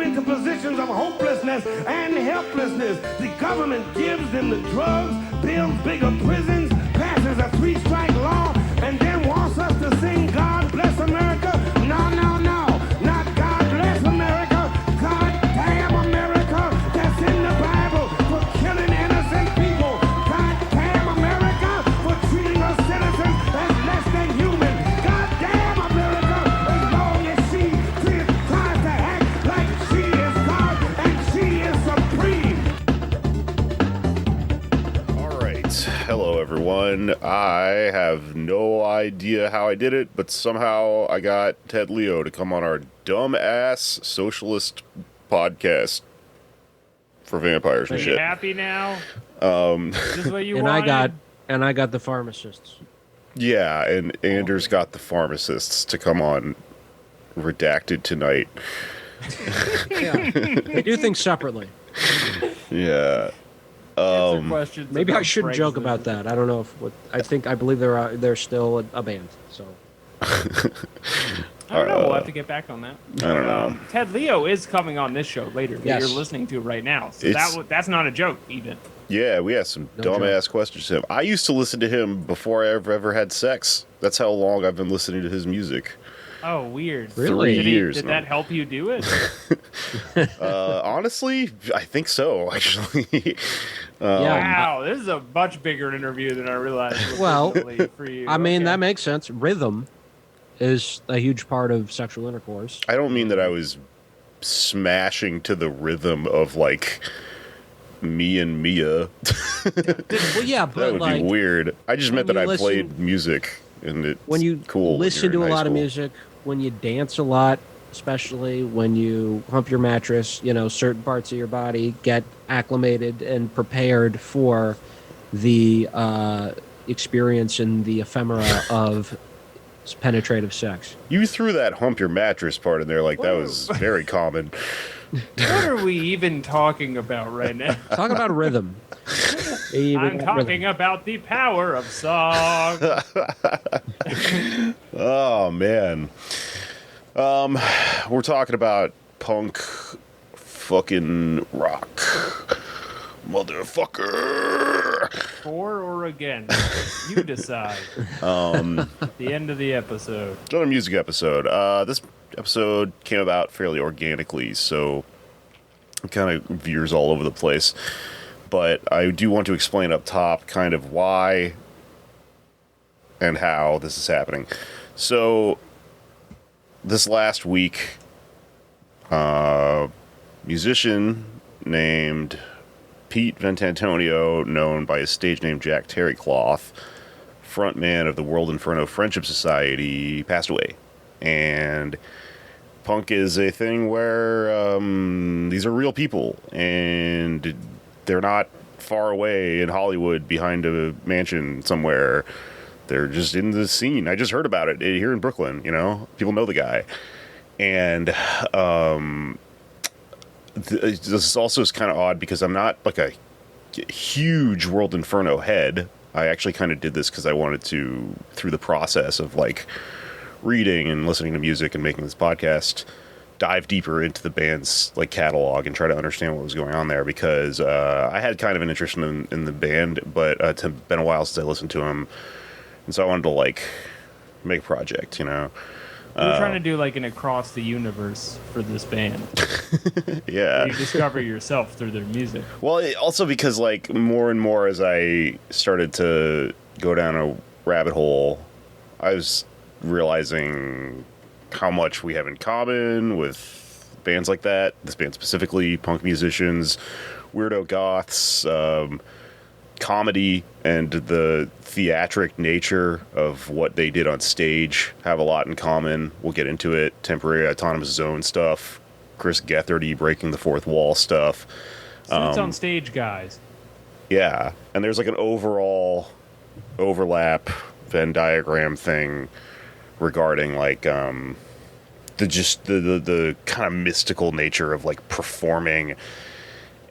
into positions of hopelessness and helplessness. The government gives them the drugs, builds bigger prisons, passes a 3-strike law, and then wants us to sing God Bless America. No, no, no. Not God Bless America. God damn America. That's in the Bible for killing innocent people. God damn America for treating us citizens as less than human. God damn America as long as she tries to act like she is God and she is supreme. All right. Hello, everyone. I have no idea how I did it, but somehow I got Ted Leo to come on our dumb-ass socialist podcast for vampires and Are shit. you happy now? Is this what you wanted? I got the pharmacists. Yeah, and Anders got the pharmacists to come on redacted tonight. Yeah, they do things separately. Yeah. Answer questions Maybe I about shouldn't joke Brexit. about that. I don't know if I believe they're still a band. So I don't know. We'll have to get back on that. I don't know. Ted Leo is coming on this show later that Yes. you're listening to right now. So It's- that's not a joke, even. Yeah, we had some No dumb-ass questions to him. I used to listen to him before I ever had sex. That's how long I've been listening to his music. Oh, weird. Really? 3 years Did now. that help you do it? Honestly, I think so, actually. yeah, Wow, this is a much bigger interview than I realized. Well, for you. I mean Okay. that makes sense. Rhythm is a huge part of sexual intercourse. I don't mean that I was smashing to the rhythm of, like, me and Mia. Well, yeah, That but would like be weird. I just meant when that I you listen- played music, and it's when you cool. when listen you're to in a high lot of school. music, when you dance a lot, especially when you hump your mattress, certain parts of your body get acclimated and prepared for the experience and the ephemera of penetrative sex. You threw that hump your mattress part in there like that was very common. What are we even talking about right now? Talk about rhythm. I'm talking about the power of song. Oh, man. We're talking about punk fucking rock. Motherfucker. For or against? You decide. At the end of the episode. It's another music episode. This episode came about fairly organically, so it kind of veers all over the place. But I do want to explain up top kind of why and how this is happening. So, this last week, musician named Pete Ventantonio, known by his stage name Jack Terricloth, frontman of the Inferno Friendship Society, passed away. And punk is a thing where these are real people, and they're not far away in Hollywood behind a mansion somewhere. They're just in the scene. I just heard about it here in Brooklyn, People know the guy. And this also is kind of odd because I'm not like a huge World Inferno head. I actually kind of did this because I wanted to, through the process of like reading and listening to music and making this podcast, dive deeper into the band's like catalog and try to understand what was going on there, because I had kind of an interest in the band, but it's been a while since I listened to them, and so I wanted to like make a project, We're trying to do like an across the universe for this band. Yeah. You discover yourself through their music. Well, also because like more and more as I started to go down a rabbit hole, I was realizing how much we have in common with bands like that. This band specifically, punk musicians, weirdo goths, comedy, and the theatric nature of what they did on stage have a lot in common. We'll get into it. Temporary autonomous zone stuff, Chris Gethard breaking the fourth wall stuff. Suits on stage, guys. Yeah, and there's like an overall overlap Venn diagram thing regarding like the kind of mystical nature of like performing,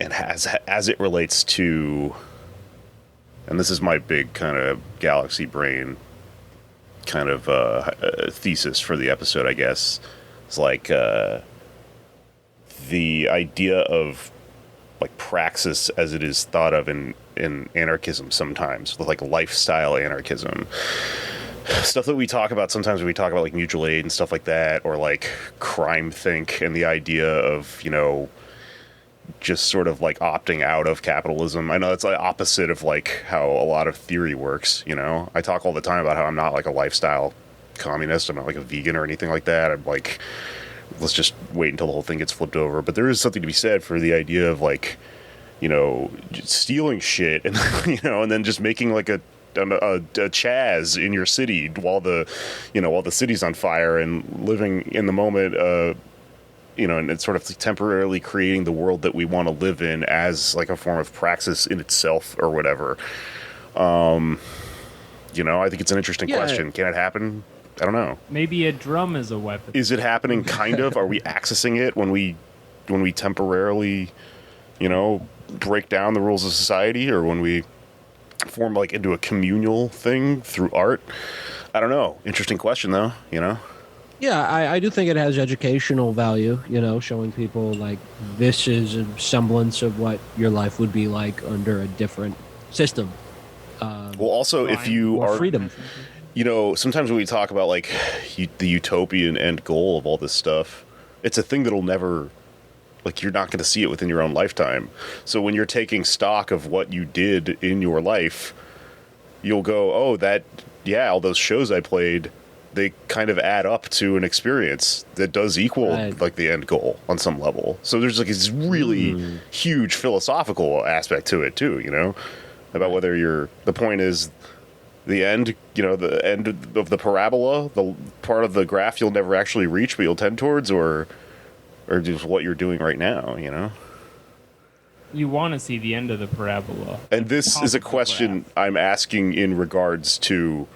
and as it relates to, and this is my big kind of galaxy brain kind of thesis for the episode, I guess. It's like the idea of like praxis as it is thought of in anarchism sometimes, with like lifestyle anarchism. Stuff that we talk about sometimes when we talk about like mutual aid and stuff like that, or like crime think and the idea of, you know, just sort of like opting out of capitalism. I know it's like opposite of like how a lot of theory works, you know. I talk all the time about how I'm not like a lifestyle communist, I'm not like a vegan or anything like that. I'm like, let's just wait until the whole thing gets flipped over. But there is something to be said for the idea of like, you know, stealing shit and you know, and then just making like a Chaz in your city while the city's on fire, and living in the moment, you know, and it's sort of temporarily creating the world that we want to live in as like a form of praxis in itself or whatever. You know, I think it's an interesting question. Can it happen? I don't know. Maybe a drum is a weapon. Is it happening? Kind of. Are we accessing it when we temporarily, you know, break down the rules of society, or when we form like into a communal thing through art? I don't know. Interesting question though, you know? Yeah, I do think it has educational value, you know, showing people like this is a semblance of what your life would be like under a different system. Well, also, if you More are freedom. You know, sometimes when we talk about like the utopian end goal of all this stuff, it's a thing that'll never, like, you're not going to see it within your own lifetime. So when you're taking stock of what you did in your life, you'll go, oh, that, yeah, all those shows I played, they kind of add up to an experience that does equal like the end goal on some level. So there's like this really huge philosophical aspect to it too, you know, about whether the point is the end, you know, the end of the parabola, the part of the graph you'll never actually reach but you'll tend towards, or just what you're doing right now, you know? You want to see the end of the parabola. And this is a question I'm asking in regards to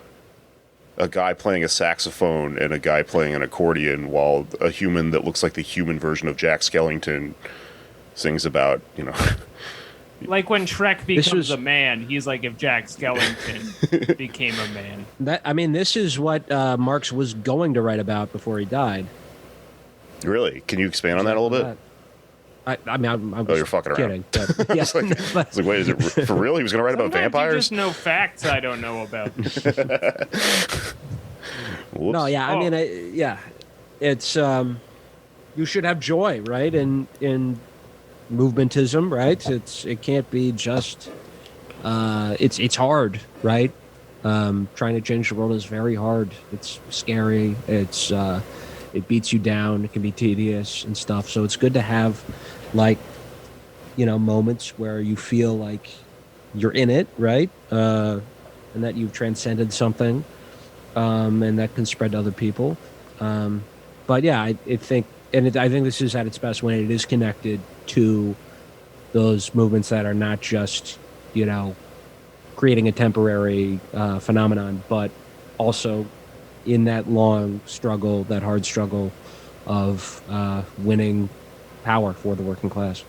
a guy playing a saxophone and a guy playing an accordion while a human that looks like the human version of Jack Skellington sings about, you know... Like when Shrek becomes a man, he's like if Jack Skellington became a man. This is what Marx was going to write about before he died. Really? Can you expand on that a little bit? I'm you're fucking kidding. around. But, yeah, It's like, wait, is it for real? He was going to write about vampires? You just know facts I don't know about. No, yeah, it's you should have joy, right? In movementism, right? It can't be just it's hard, right? Trying to change the world is very hard. It's scary. It beats you down. It can be tedious and stuff. So it's good to have, like, you know, moments where you feel like you're in it, right? And that you've transcended something, and that can spread to other people. But yeah, I think this is at its best when it is connected to those movements that are not just, you know, creating a temporary phenomenon, but also in that long struggle, that hard struggle of winning power for the working class.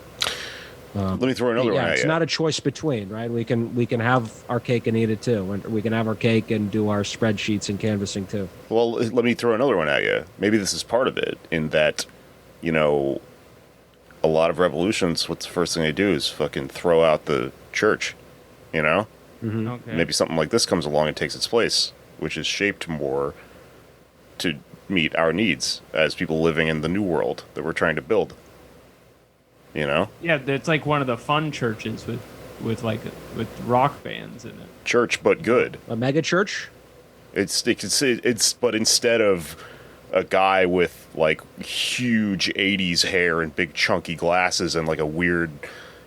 Let me throw another one at you. It's not a choice between, right? We can have our cake and eat it too, and we can have our cake and do our spreadsheets and canvassing too. Well, let me throw another one at you. Maybe this is part of it, in that, you know, a lot of revolutions, what's the first thing they do is fucking throw out the church, you know? Mm-hmm. Okay. Maybe something like this comes along and takes its place, which is shaped more to meet our needs as people living in the new world that we're trying to build. You know? Yeah, it's like one of the fun churches with rock bands in it. Church, but good. A mega church? It's but instead of a guy with like huge 80s hair and big chunky glasses and like a weird,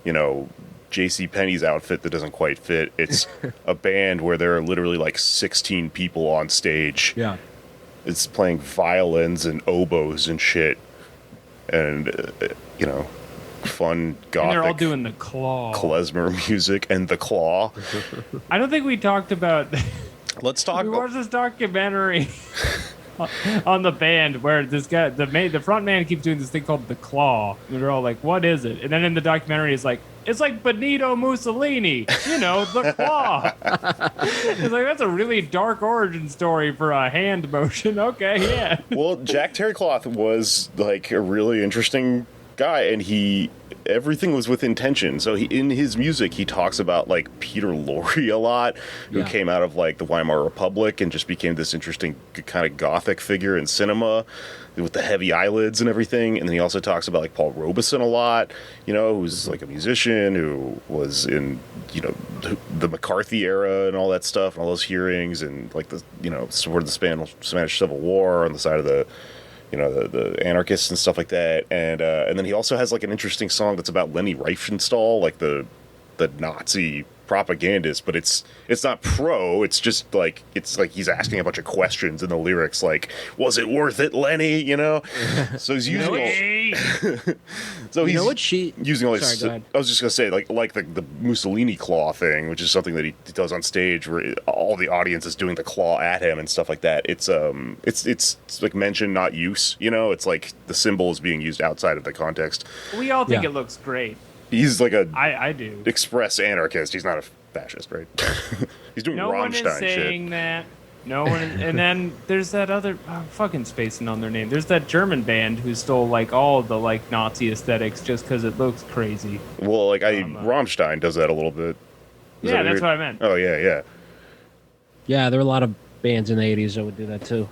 you know, J.C. Penney's outfit that doesn't quite fit, it's a band where there are literally like 16 people on stage. Yeah. It's playing violins and oboes and shit, and you know, fun gothic. And they're all doing the claw. Klezmer music and the claw. I don't think we talked about. Let's talk. We watched this documentary on the band where this guy, the front man, keeps doing this thing called the claw, and they're all like, "What is it?" And then in the documentary, it's like Benito Mussolini, you know, the claw. It's like, that's a really dark origin story for a hand motion. Okay, yeah. Well, Jack Terricloth was like a really interesting guy, and everything was with intention. So in his music, he talks about like Peter Lorre a lot, who came out of like the Weimar Republic and just became this interesting kind of gothic figure in cinema with the heavy eyelids and everything. And then he also talks about like Paul Robeson a lot, who's like a musician who was in, the McCarthy era and all that stuff and all those hearings and like the, supported the Spanish Civil War on the side of the anarchists and stuff like that, and then he also has like an interesting song that's about Leni Riefenstahl, like the Nazi propagandist, but it's not pro. It's just like he's asking a bunch of questions in the lyrics, like, was it worth it, Lenny? So he's using using all these. I was just gonna say like the Mussolini claw thing, which is something that he does on stage, where all the audience is doing the claw at him and stuff like that. It's like mention, not use. It's like the symbol is being used outside of the context. We all think it looks great. He's like I do. express anarchist. He's not a fascist, right? He's doing No Rammstein one is saying shit. that. No one is, and then there's that other fucking spacing on their name. There's that German band who stole like all the like Nazi aesthetics just because it looks crazy. Well, like Rammstein does that a little bit. Yeah, that's what I meant. Oh yeah. Yeah, there were a lot of bands in the 80s that would do that too.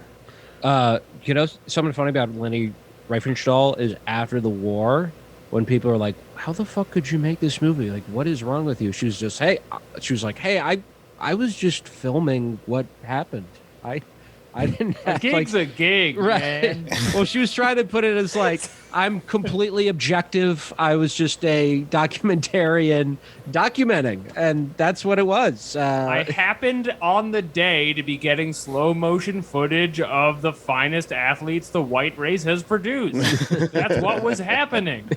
Something funny about Leni Riefenstahl is after the war, when people are like, how the fuck could you make this movie? Like, what is wrong with you? She was like, hey, I was just filming what happened. I didn't have, a gig's a gig, right. man. Well, she was trying to put it as like, I'm completely objective. I was just a documentarian documenting, and that's what it was. I happened on the day to be getting slow motion footage of the finest athletes the white race has produced. That's what was happening.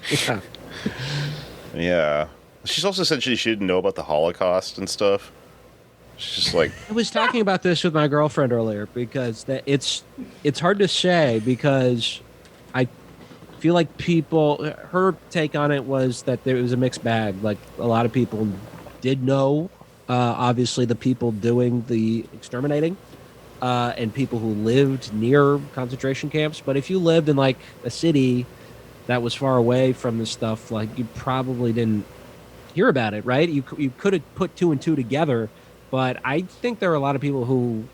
Yeah. She's also said she didn't know about the Holocaust and stuff. She's just like, I was talking about this with my girlfriend earlier because it's hard to say, because I feel like her take on it was that there was a mixed bag. Like, a lot of people did know, obviously, the people doing the exterminating, and people who lived near concentration camps. But if you lived in like a city that was far away from this stuff, like, you probably didn't hear about it, right? You could have put two and two together. But I think there are a lot of people who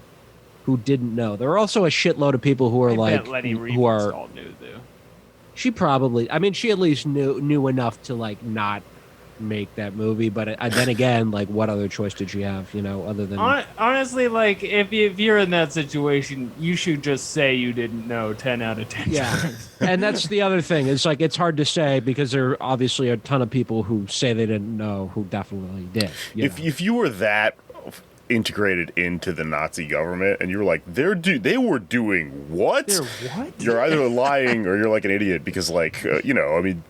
didn't know. There are also a shitload of people who are who are. Knew, though. She probably. I mean, she at least knew enough to like not make that movie. But then again, like, what other choice did she have? Other than honestly, like, if you're in that situation, you should just say you didn't know 10 out of 10 times. And that's the other thing. It's like, it's hard to say because there are obviously a ton of people who say they didn't know who definitely did. If you were that integrated into the Nazi government and you were like, they were doing what? They're what? You're either lying or you're like an idiot, because like, I mean,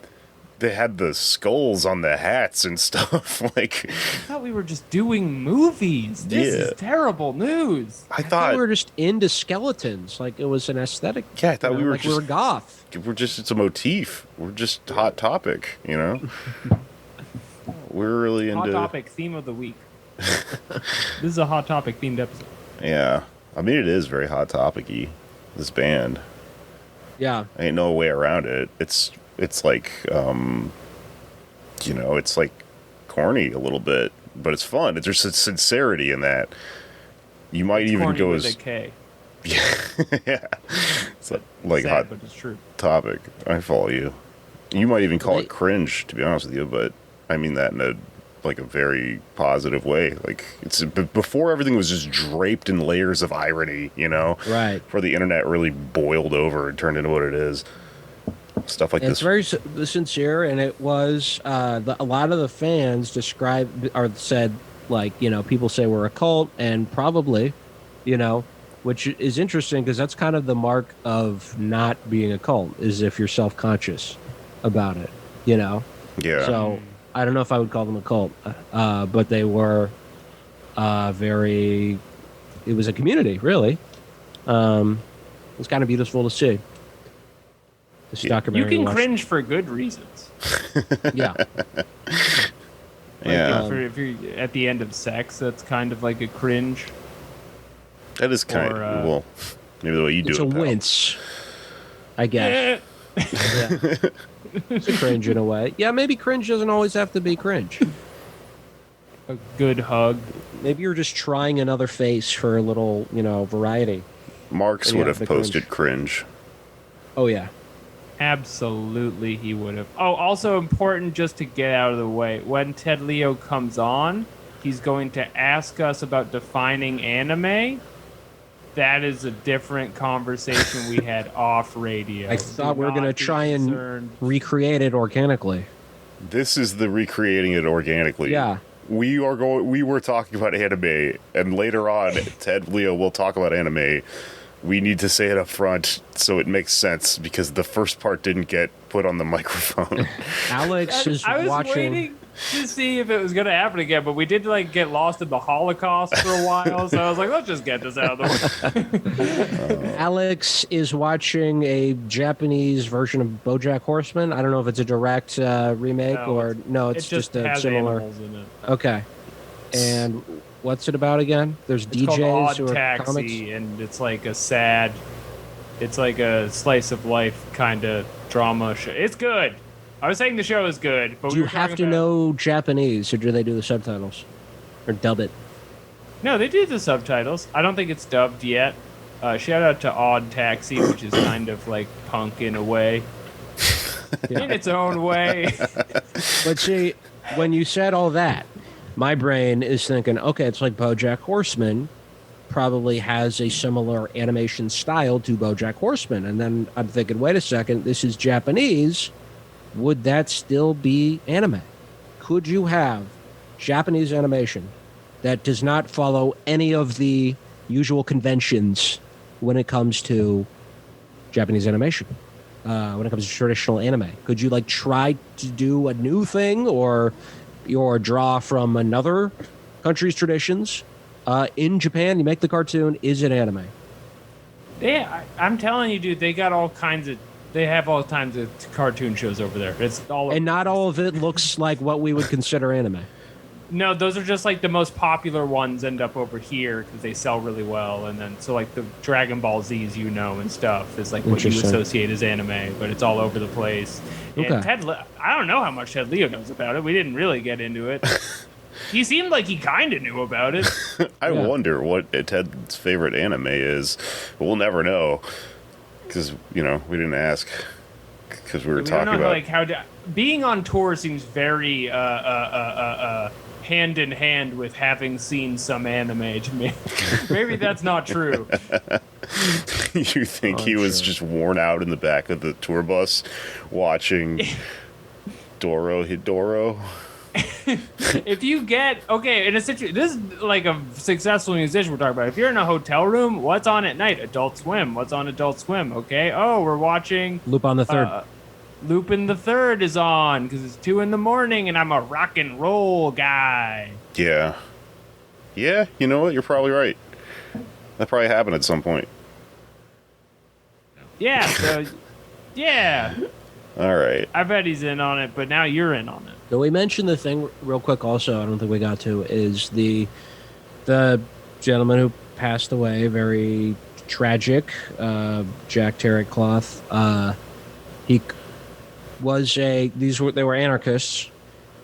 they had the skulls on the hats and stuff. Like, I thought we were just doing movies. This is terrible news. I thought we were just into skeletons. Like, it was an aesthetic. Yeah, I thought we were like we were goth. It's a motif. We're just Hot Topic, We're really into... Hot Topic, theme of the week. This is a Hot Topic themed episode. Yeah. I mean, it is very Hot Topic-y, this band. Yeah. Ain't no way around it. It's like, it's like corny a little bit, but it's fun. There's a sincerity in that. You might even go as... a K. Yeah. Yeah. It's like sad, Hot but it's true. Topic. I follow you. You might even call it cringe, to be honest with you, but I mean that in a very positive way. Like, it's before everything was just draped in layers of irony, right? Before the internet really boiled over and turned into what it is. Stuff like this. It's very sincere, and it was a lot of the fans said, like, people say we're a cult, and probably, which is interesting because that's kind of the mark of not being a cult, is if you're self-conscious about it, Yeah. So I don't know if I would call them a cult, but they were it was a community, really. It's kind of beautiful to see. This documentary. You can cringe for good reasons. Yeah. Yeah. If you're at the end of sex, that's kind of like a cringe. That is kind of, well, maybe the way you do it. It's a wince, I guess. Yeah. It's a cringe in a way. Yeah, maybe cringe doesn't always have to be cringe. A good hug. Maybe you're just trying another face for a little, variety. Marx Yeah, would have the posted cringe. Oh, yeah. Absolutely, he would have. Oh, also important just to get out of the way. When Ted Leo comes on, he's going to ask us about defining anime. That is a different conversation we had off radio. I thought we were Do going to not be try and concerned. recreate it organically. This is the recreating it organically. Yeah. We were talking about anime, and later on, Ted Leo will talk about anime. We need to say it up front so it makes sense, because the first part didn't get put on the microphone. Alex is I was watching. waiting to see if it was going to happen again, but we did get lost in the Holocaust for a while, so I was like, let's just get this out of the way. Alex is watching a Japanese version of BoJack Horseman. I don't know if it's a direct remake or no. It's it just a has similar. animals in it. Okay. And what's it about again? There's It's DJs called who Odd are Taxi, comics. and it's like a sad, it's like a slice of life kind of drama show. It's good. I was saying the show is good, but Do we you were have talking to about- know Japanese, or do they do the subtitles, or dub it? No, they do the subtitles. I don't think it's dubbed yet. Shout out to Odd Taxi, which is kind of like punk in a way, in its own way. But see, when you said all that, my brain is thinking, okay, it's like BoJack Horseman probably has a similar animation style to BoJack Horseman, and then I'm thinking, wait a second, this is Japanese. Would that still be anime? Could you have Japanese animation that does not follow any of the usual conventions when it comes to Japanese animation? When it comes to traditional anime, could you try to do a new thing or draw from another country's traditions? In Japan, you make the cartoon. Is it anime? Yeah, I'm telling you, dude, they got all kinds of. They have all kinds of cartoon shows over there. It's all. And not all of it looks like what we would consider anime. No, those are just the most popular ones end up over here because they sell really well, and then so the Dragon Ball Z's and stuff is what you Interesting. associate as anime, but it's all over the place. Okay. And I don't know how much Ted Leo knows about it. We didn't really get into it. He seemed like he kind of knew about it. I Yeah. wonder what Ted's favorite anime is. We'll never know, because we didn't ask, because we were We don't talking know about. being on tour seems very hand in hand with having seen some anime to me. Maybe that's not true. You think he was just worn out in the back of the tour bus watching Doro Hidoro? If you get in a situation, this is a successful musician we're talking about. If you're in a hotel room, what's on at night? Adult Swim. What's on Adult Swim? Okay. Oh, we're watching Lupin the Third. Lupin the Third is on because it's 2 a.m. and I'm a rock and roll guy. Yeah. Yeah, you know what? You're probably right. That probably happened at some point. Yeah. So, yeah. All right. I bet he's in on it, but now you're in on it. So we mentioned the thing real quick. Also, I don't think we got to is the gentleman who passed away. Very tragic. Jack Terricloth. He was they were anarchists,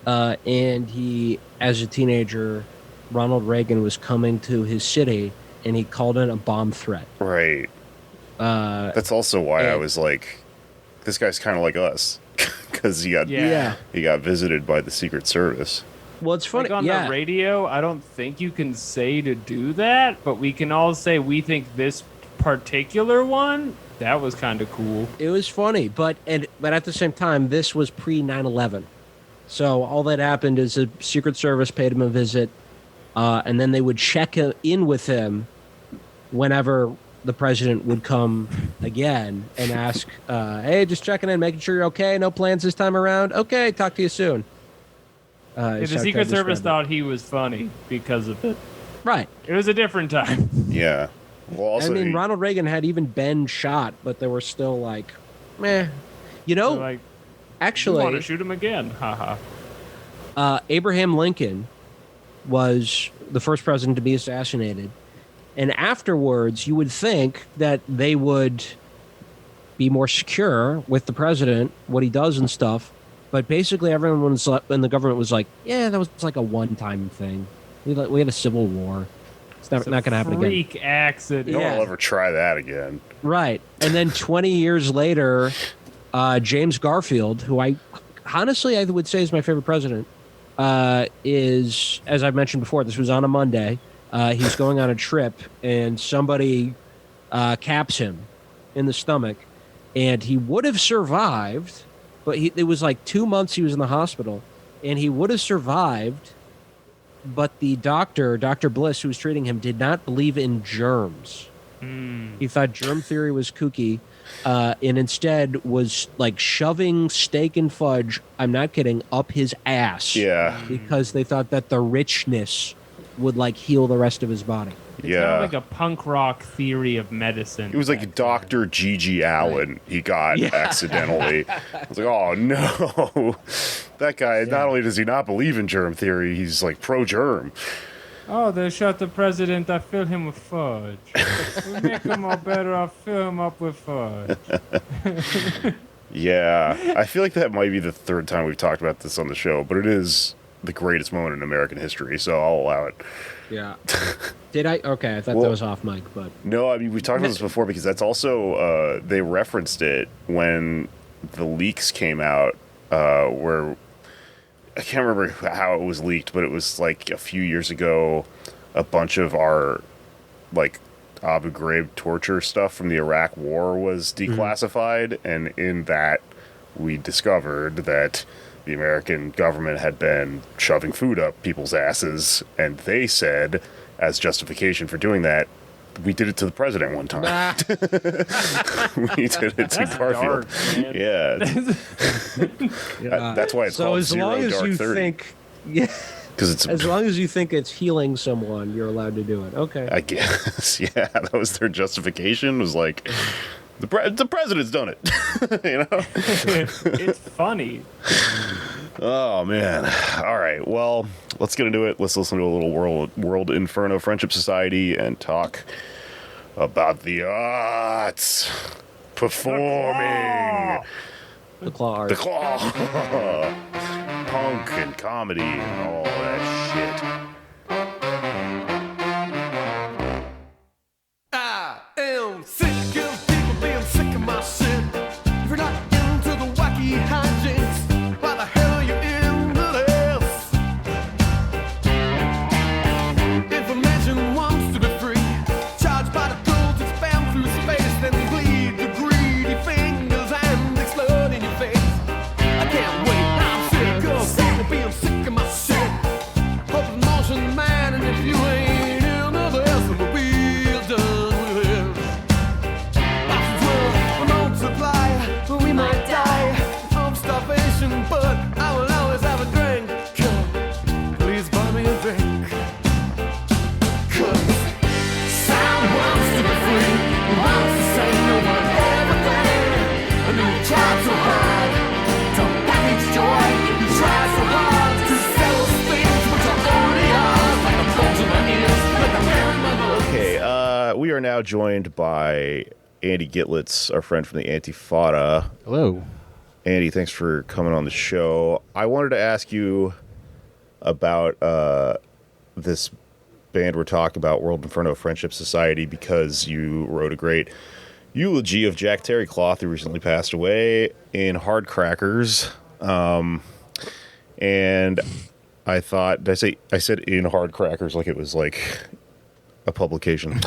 and he, as a teenager, Ronald Reagan was coming to his city, and he called in a bomb threat. Right. That's also why I and- was like, this guy's kind of like us, because he got Yeah. he got visited by the Secret Service. Well, it's funny. On yeah. the radio, I don't think you can say to do that, but we can all say we think this particular one, that was kind of cool. It was funny, but at the same time, this was pre 9/11. So all that happened is the Secret Service paid him a visit, and then they would check in with him whenever the president would come again and ask, "Hey, just checking in, making sure you're okay. No plans this time around. Okay, talk to you soon." The is how Secret Ted Service described thought he was funny because of it. it. Right. It was a different time. Yeah. Well, also, I mean, Ronald Reagan had even been shot, but they were still like, meh. You know, Like, you actually, want to shoot him again? Haha. Abraham Lincoln was the first president to be assassinated. And afterwards, you would think that they would be more secure with the president, what he does and stuff. But basically, everyone was in the government was like, yeah, that was like a one-time thing. We had a civil war. It's not going to happen again. Freak accident. No one will ever try that again. Right. And then 20 years later, James Garfield, who I would say is my favorite president, is, as I've mentioned before, this was on a Monday. He's going on a trip, and somebody caps him in the stomach, and he would have survived, but it was like 2 months he was in the hospital, and he would have survived, but the doctor, Dr. Bliss, who was treating him, did not believe in germs. He thought germ theory was kooky, and instead was like shoving steak and fudge, I'm not kidding, up his ass. Yeah. Because they thought that the richness would like heal the rest of his body. It's kind of like a punk rock theory of medicine. It was like Dr. G.G. Allen he got accidentally. I was like, oh no. That guy, not only does he not believe in germ theory, he's like pro-germ. Oh, they shot the president. I fill him with fudge. We make him all better. I'll fill him up with fudge. Yeah. I feel like that might be the third time we've talked about this on the show, but it is the greatest moment in American history, so I'll allow it. Yeah. Did I? Okay, I thought that was off mic, but... No, I mean, we've talked about this before because that's also, they referenced it when the leaks came out, where, I can't remember how it was leaked, but it was like a few years ago, a bunch of our, like, Abu Ghraib torture stuff from the Iraq War was declassified, and in that, we discovered that the American government had been shoving food up people's asses, and they said, as justification for doing that, we did it to the president one time. We did it to Garfield. Dark, Yeah. That's why it's so called as Zero long as Dark you 30. think... Yeah. It's, as long as you think it's healing someone, you're allowed to do it. Okay. I guess, yeah, that was their justification, was like, the president's done it. You know? It's funny. Oh, man. All right, well, let's get into it. Let's listen to a little World Inferno Friendship Society and talk about the arts. Performing. The claw art. The claw. Punk and comedy and all that shit. I am sick of people being sick of my shit. If you're not into the wacky hijinks, why the hell are you into this? Information wants to be free, charged by the gold to spam through space, then bleed the greedy fingers and explode in your face. I can't wait, I'm sick of people being sick of my shit. Hope the motion man, and if you ain't into this, then we'll be done with it. Boxes will multiply, we might die of starvation, but I will always have a drink. Please buy me a drink. 'Cause sound wants to be free, it wants to say no one everything. I know you try so hard to package joy, you try so hard to sell us things which are only ours, like the bones in my ears, like the hair in my nose. Okay, we are now joined by Andy Gittlitz, our friend from the Antifada. Hello. Andy, thanks for coming on the show. I wanted to ask you about this band we're talking about, World Inferno Friendship Society, because you wrote a great eulogy of Jack Terricloth, who recently passed away, in Hard Crackers. And I thought, I said in Hard Crackers like it was like a publication.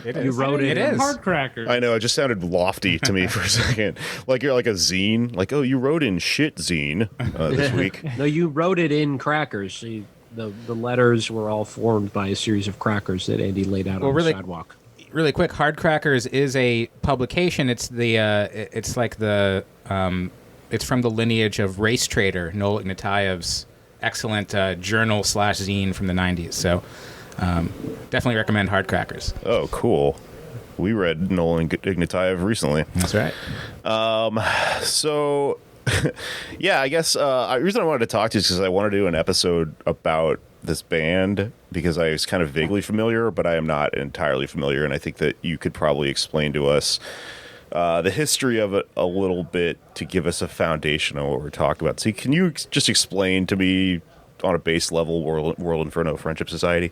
It You is. wrote it. It is. Hard crackers. I know, it just sounded lofty to me for a second. Like you're like a zine. Like, oh, you wrote in shit zine this week. No, you wrote it in crackers. See, the letters were all formed by a series of crackers that Andy laid out on really- the sidewalk. Really quick, Hard Crackers is a publication. It's the it's like the it's from the lineage of Race Trader, Noel Ignatayev's excellent journal/zine from the 90s. So definitely recommend Hard Crackers. Oh, cool. We read Nolan Ignatayev recently. That's right. So, yeah, I guess the reason I wanted to talk to you is because I want to do an episode about this band, because I was kind of vaguely familiar, but I am not entirely familiar, and I think that you could probably explain to us the history of it a little bit to give us a foundation of what we're talking about. So can you just explain to me on a base level World Inferno Friendship Society?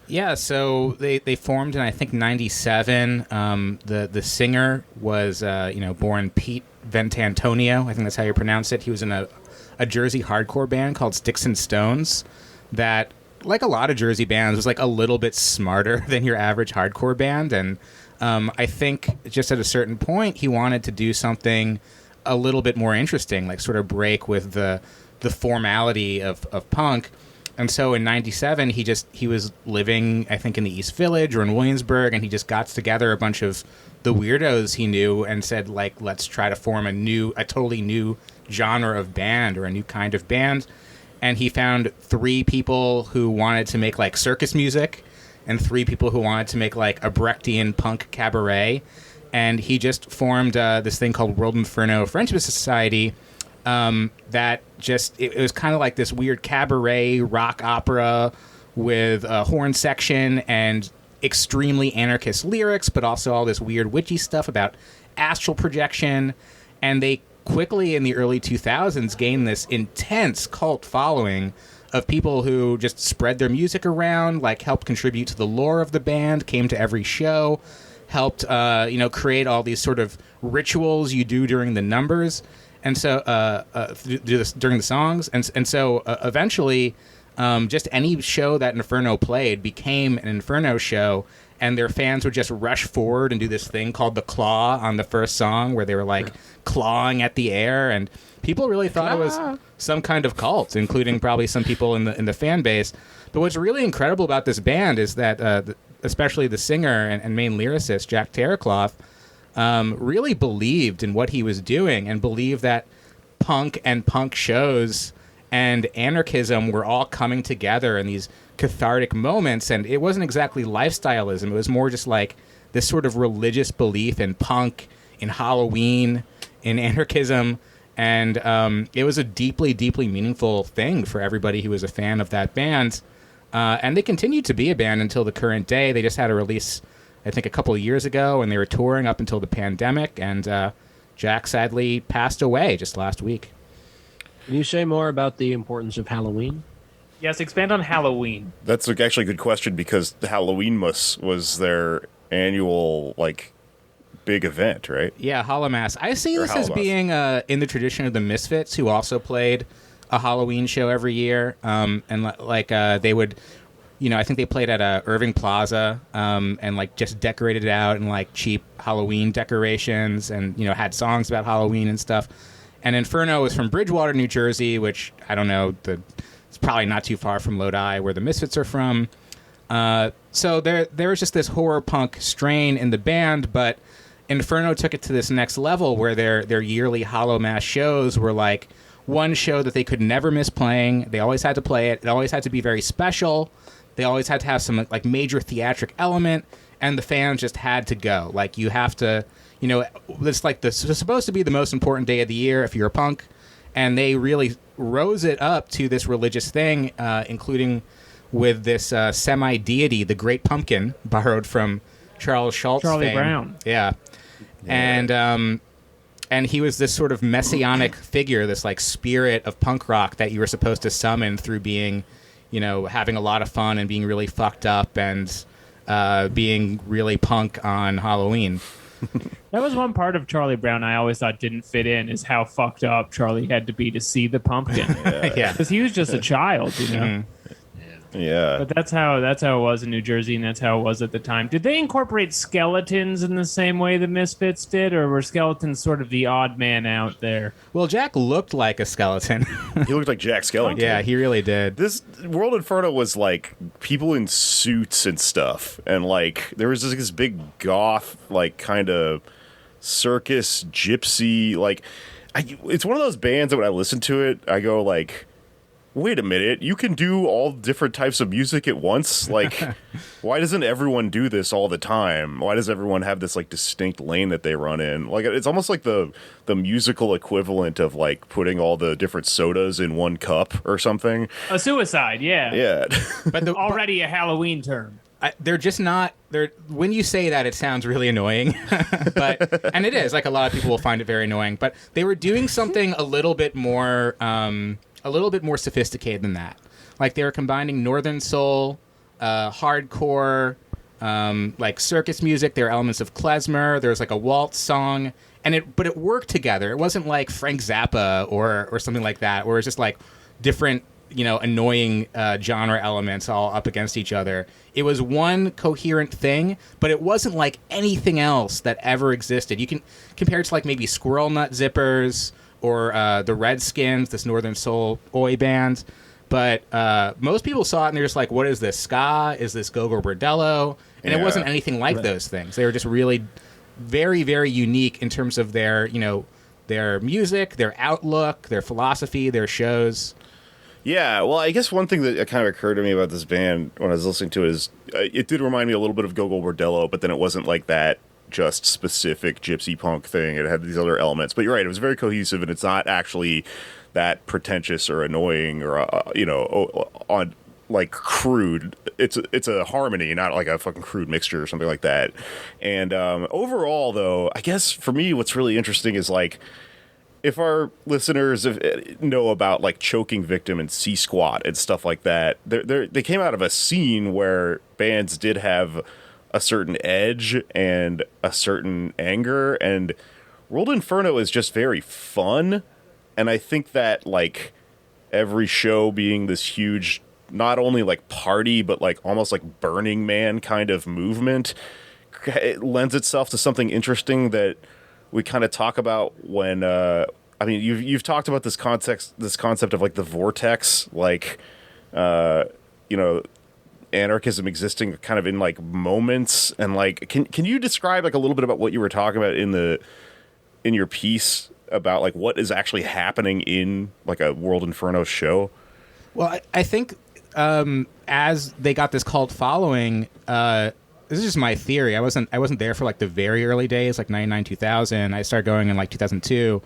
Yeah, so they formed in, I think, 97. The singer was, born Pete Ventantonio. I think that's how you pronounce it. He was in a Jersey hardcore band called Sticks and Stones that, like a lot of Jersey bands, was like a little bit smarter than your average hardcore band. And I think just at a certain point, he wanted to do something a little bit more interesting, like sort of break with the formality of punk. And so in 97, he was living, I think, in the East Village or in Williamsburg, and he just got together a bunch of the weirdos he knew and said, like, let's try to form a totally new genre of band or a new kind of band. And he found 3 people who wanted to make, like, circus music and 3 people who wanted to make, like, a Brechtian punk cabaret. And he just formed this thing called World Inferno Friendship Society, that just it was kind of like this weird cabaret rock opera with a horn section and extremely anarchist lyrics, but also all this weird witchy stuff about astral projection. And they quickly in the early 2000s gained this intense cult following of people who just spread their music around, like helped contribute to the lore of the band, came to every show, helped create all these sort of rituals you do during the numbers. And so do this during the songs, and so eventually, just any show that Inferno played became an Inferno show, and their fans would just rush forward and do this thing called the claw on the first song, where they were like clawing at the air, and people really thought it was some kind of cult, including probably some people in the fan base. But what's really incredible about this band is that, especially the singer and main lyricist Jack Terricloth, really believed in what he was doing and believed that punk and punk shows and anarchism were all coming together in these cathartic moments. And it wasn't exactly lifestyleism. It was more just like this sort of religious belief in punk, in Halloween, in anarchism. And it was a deeply, deeply meaningful thing for everybody who was a fan of that band. And they continued to be a band until the current day. They just had a release, I think, a couple of years ago, and they were touring up until the pandemic, and Jack sadly passed away just last week. Can you say more about the importance of Halloween? Yes, expand on Halloween. That's actually a good question, because the Halloween was their annual, like, big event, right? Yeah, Hallowmass. I see this as Hallowmass. being in the tradition of the Misfits, who also played a Halloween show every year, and they would... I think they played at Irving Plaza, and like just decorated it out in like cheap Halloween decorations, and had songs about Halloween and stuff. And Inferno was from Bridgewater, New Jersey, which I don't know. It's probably not too far from Lodi, where the Misfits are from. So there was just this horror punk strain in the band, but Inferno took it to this next level, where their yearly Hallowmass shows were like one show that they could never miss playing. They always had to play it. It always had to be very special. They always had to have some like major theatric element, and the fans just had to go. Like, you have to, it's like this is supposed to be the most important day of the year if you're a punk, and they really rose it up to this religious thing, including with this semi-deity, the Great Pumpkin, borrowed from Charles Schultz. Charlie fame. Brown. Yeah. And he was this sort of messianic figure, this like spirit of punk rock that you were supposed to summon through being, having a lot of fun and being really fucked up and being really punk on Halloween. That was one part of Charlie Brown I always thought didn't fit in, is how fucked up Charlie had to be to see the pumpkin. Yeah. Because he was just a child, Mhm. Yeah. But that's how it was in New Jersey, and that's how it was at the time. Did they incorporate skeletons in the same way the Misfits did, or were skeletons sort of the odd man out there? Well, Jack looked like a skeleton. He looked like Jack Skellington. Yeah, he really did. This World Inferno was like people in suits and stuff, and like there was this big goth, like kind of circus gypsy, like it's one of those bands that when I listen to it, I go like, wait a minute, you can do all different types of music at once? Like, why doesn't everyone do this all the time? Why does everyone have this, like, distinct lane that they run in? Like, it's almost like the musical equivalent of, like, putting all the different sodas in one cup or something. A suicide, yeah. Yeah. But Already a Halloween term. they're just not. They're when you say that, it sounds really annoying, and it is. Like a lot of people will find it very annoying. But they were doing something a little bit more sophisticated than that. Like they were combining Northern soul, hardcore, like circus music. There are elements of klezmer. There's like a waltz song, but it worked together. It wasn't like Frank Zappa or something like that, where it's just like different, annoying genre elements all up against each other. It was one coherent thing, but it wasn't like anything else that ever existed. You can compare it to like maybe Squirrel Nut Zippers or the Redskins, this Northern Soul oi band. But most people saw it and they're just like, what is this, ska? Is this Go-Go Bordello? And it wasn't anything like those things. They were just really very, very unique in terms of their music, their outlook, their philosophy, their shows. Yeah, well, I guess one thing that kind of occurred to me about this band when I was listening to it is it did remind me a little bit of Go-Go Bordello, but then it wasn't like that just specific gypsy punk thing. It had these other elements. But you're right, it was very cohesive, and it's not actually that pretentious or annoying or, on like crude. It's a harmony, not like a fucking crude mixture or something like that. And overall, though, I guess for me what's really interesting is like, if our listeners know about like Choking Victim and C-Squat and stuff like that, they came out of a scene where bands did have a certain edge and a certain anger, and World Inferno is just very fun. And I think that like every show being this huge, not only like party, but like almost like Burning Man kind of movement, it lends itself to something interesting that we kind of talk about when you've talked about this concept of like the vortex, like anarchism existing kind of in like moments, and like can you describe like a little bit about what you were talking about in your piece about like what is actually happening in like a World Inferno show? Well, I think as they got this cult following, this is just my theory. I wasn't there for like the very early days, like 99, 2000. I started going in like 2002.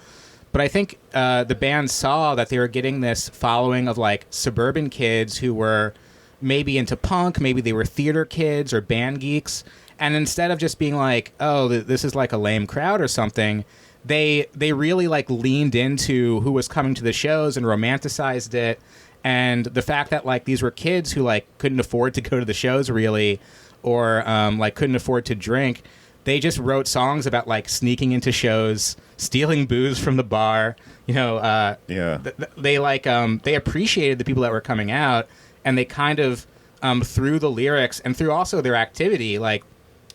But I think the band saw that they were getting this following of like suburban kids who were maybe into punk, maybe they were theater kids or band geeks. And instead of just being like, oh, this is like a lame crowd or something, they really like leaned into who was coming to the shows and romanticized it. And the fact that like these were kids who like couldn't afford to go to the shows really, or like couldn't afford to drink, they just wrote songs about like sneaking into shows, stealing booze from the bar. They appreciated the people that were coming out, and they kind of through the lyrics and through also their activity, I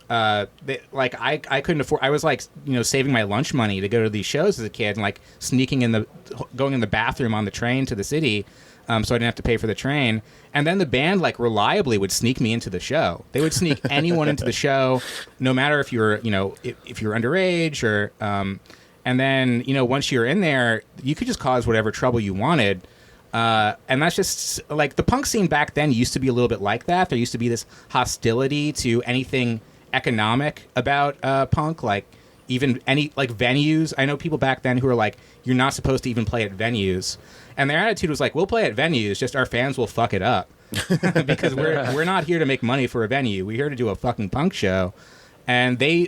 couldn't afford. I was like saving my lunch money to go to these shows as a kid, and like going in the bathroom on the train to the city. So I didn't have to pay for the train. And then the band like reliably would sneak me into the show. They would sneak anyone into the show, no matter if you were, if you're underage or, and then, once you're in there, you could just cause whatever trouble you wanted. And that's just like the punk scene back then used to be a little bit like that. There used to be this hostility to anything economic about punk, like even any like venues. I know people back then who were like, you're not supposed to even play at venues. And their attitude was like, we'll play at venues, just our fans will fuck it up. Because we're not here to make money for a venue. We're here to do a fucking punk show. And they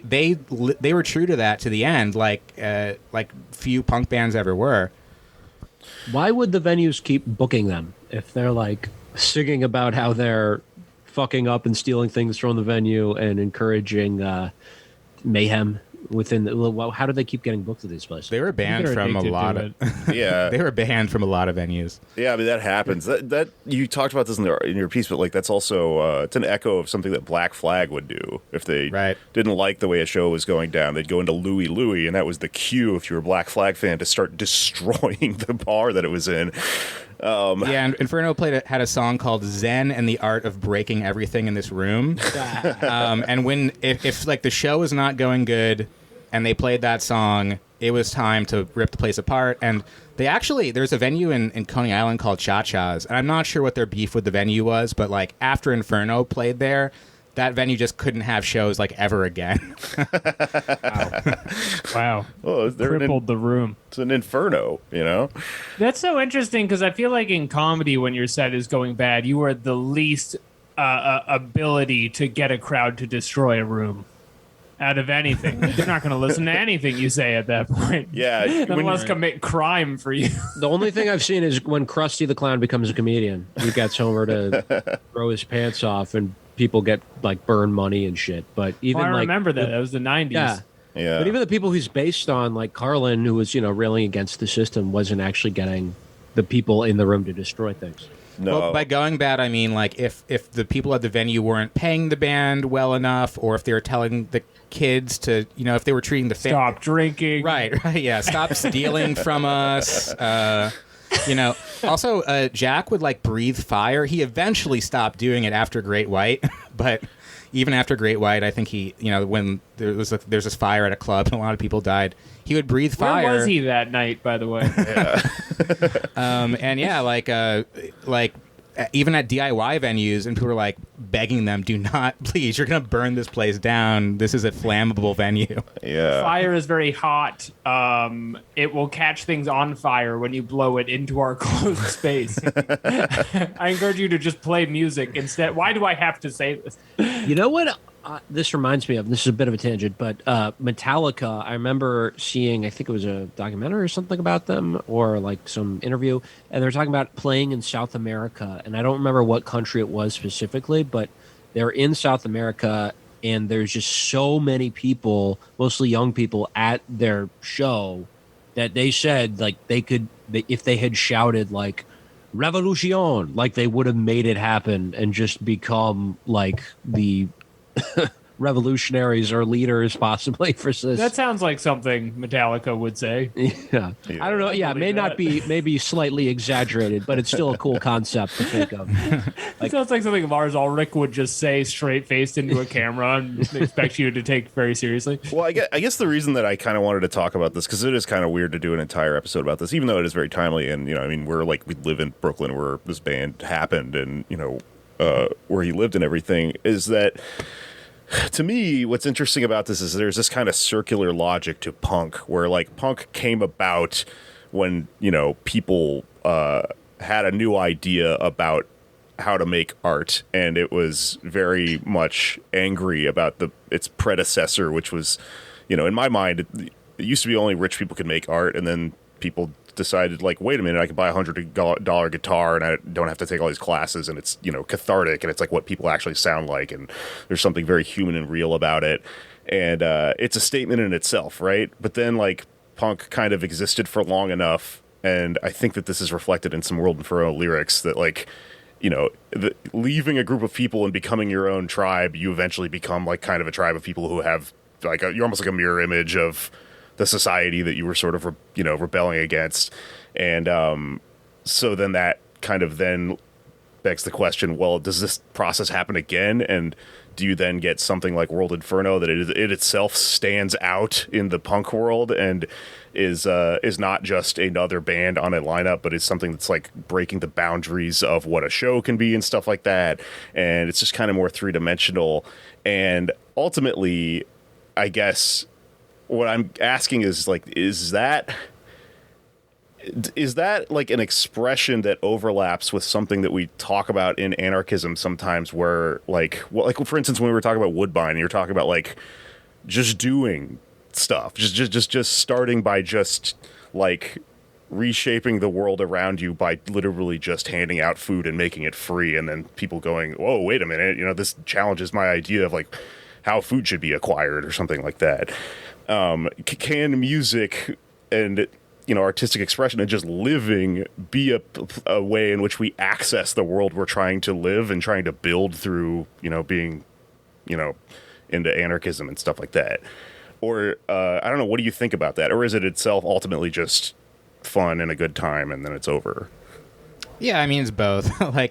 were true to that to the end, like few punk bands ever were. Why would the venues keep booking them if they're like singing about how they're fucking up and stealing things from the venue and encouraging mayhem within how do they keep getting booked to these places? They were banned from a lot of they were banned from a lot of venues. Yeah, I mean that happens. That you talked about this in your piece, but like that's also it's an echo of something that Black Flag would do if they didn't like the way a show was going down. They'd go into Louie Louie, and that was the cue if you were a Black Flag fan to start destroying the bar that it was in. And Inferno had a song called Zen and the Art of Breaking Everything in This Room. And if like the show was not going good and they played that song, it was time to rip the place apart. And there's a venue in Coney Island called Cha-Cha's, and I'm not sure what their beef with the venue was, but like after Inferno played there, that venue just couldn't have shows like ever again. Wow. Oh, Crippled the room. It's an Inferno, That's so interesting because I feel like in comedy, when your set is going bad, you are the least ability to get a crowd to destroy a room out of anything. They're not going to listen to anything you say at that point. Yeah, Unless commit crime for you. The only thing I've seen is when Krusty the Clown becomes a comedian. He gets Homer to throw his pants off, and people get like burn money and shit. But even I like remember that. That was the 90s. yeah. yeah. But even the people he's based on, like Carlin, who was railing against the system, wasn't actually getting the people in the room to destroy things. no. Well, by going bad, I mean like if the people at the venue weren't paying the band well enough, or if they were telling the kids to, if they were treating the Stop drinking. right, yeah, stop stealing from us. Also, Jack would like breathe fire. He eventually stopped doing it after Great White, but even after Great White, I think he, when there's this fire at a club and a lot of people died, he would breathe fire. Where was he that night, by the way? And yeah, like even at DIY venues, and people were like begging them, "Do not, please! You're gonna burn this place down. This is a flammable venue." Yeah. Fire is very hot. It will catch things on fire when you blow it into our closed space. I encourage you to just play music instead. Why do I have to say this? You know what this reminds me of? This is a bit of a tangent, but Metallica, I remember seeing, I think it was a documentary or something about them, or like some interview, and they were talking about playing in South America, and I don't remember what country it was specifically, but they're in South America, and there's just so many people, mostly young people, at their show that they said like if they had shouted like "Revolution," like they would have made it happen and just become like the revolutionaries or leaders possibly for this. That sounds like something Metallica would say. Yeah. I don't know. Yeah, it may not be, maybe slightly exaggerated, but it's still a cool concept to think of. It sounds like something Lars Ulrich would just say straight faced into a camera and expect you to take very seriously. Well, I guess the reason that I kind of wanted to talk about this, because it is kind of weird to do an entire episode about this, even though it is very timely, and we're like, we live in Brooklyn where this band happened, and where he lived and everything, is that to me, what's interesting about this is there's this kind of circular logic to punk, where like punk came about when people had a new idea about how to make art, and it was very much angry about its predecessor, which was, in my mind, it used to be only rich people could make art, and then people decided like, wait a minute, I can buy $100 guitar and I don't have to take all these classes, and it's cathartic, and it's like what people actually sound like, and there's something very human and real about it, and it's a statement in itself, right? But then like punk kind of existed for long enough, and I think that this is reflected in some World Inferno lyrics, that like leaving a group of people and becoming your own tribe, you eventually become like kind of a tribe of people who have like you're almost like a mirror image of the society that you were sort of, rebelling against. And so then that kind of then begs the question, well, does this process happen again? And do you then get something like World Inferno that it itself stands out in the punk world and is not just another band on a lineup, but is something that's like breaking the boundaries of what a show can be and stuff like that. And it's just kind of more three-dimensional. And ultimately, I guess what I'm asking is like, is that like an expression that overlaps with something that we talk about in anarchism sometimes, where like for instance, when we were talking about Woodbine, you're talking about like just doing stuff, just starting by just like reshaping the world around you by literally just handing out food and making it free, and then people going, "Whoa, wait a minute, this challenges my idea of like how food should be acquired," or something like that. Can music and artistic expression and just living be a way in which we access the world we're trying to live and trying to build through being into anarchism and stuff like that? Or I don't know, what do you think about that? Or is it itself ultimately just fun and a good time and then it's over? Yeah, I mean, it's both. I've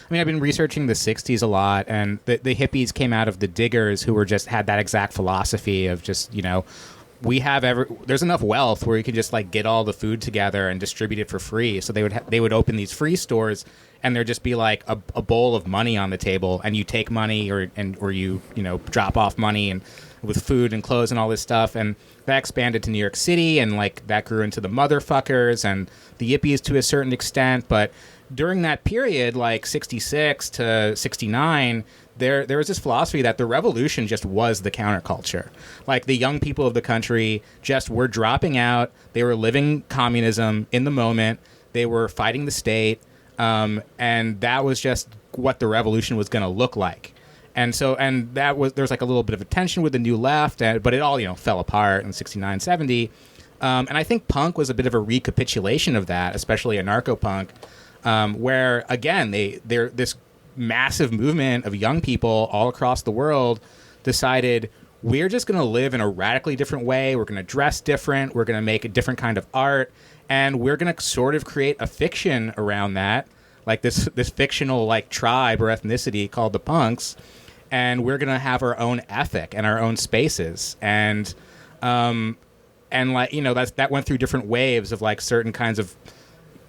been researching the 60s a lot, and the hippies came out of the diggers, who had that exact philosophy of just, there's enough wealth where you can just like get all the food together and distribute it for free. So they would open these free stores, and there'd just be like a bowl of money on the table, and you take money or you drop off money, and with food and clothes and all this stuff. And that expanded to New York City, and like that grew into the motherfuckers and the yippies to a certain extent. But during that period, like 66 to 69, there was this philosophy that the revolution just was the counterculture. Like the young people of the country just were dropping out. They were living communism in the moment. They were fighting the state. And that was just what the revolution was going to look like. And so, and that was, there's like a little bit of a tension with the new left, but it all, fell apart in 69, 70. And I think punk was a bit of a recapitulation of that, especially anarcho-punk, where, again, they're this massive movement of young people all across the world decided we're just going to live in a radically different way. We're going to dress different. We're going to make a different kind of art. And we're going to sort of create a fiction around that, like this fictional like tribe or ethnicity called the punks. And we're going to have our own ethic and our own spaces. And like, that went through different waves of like certain kinds of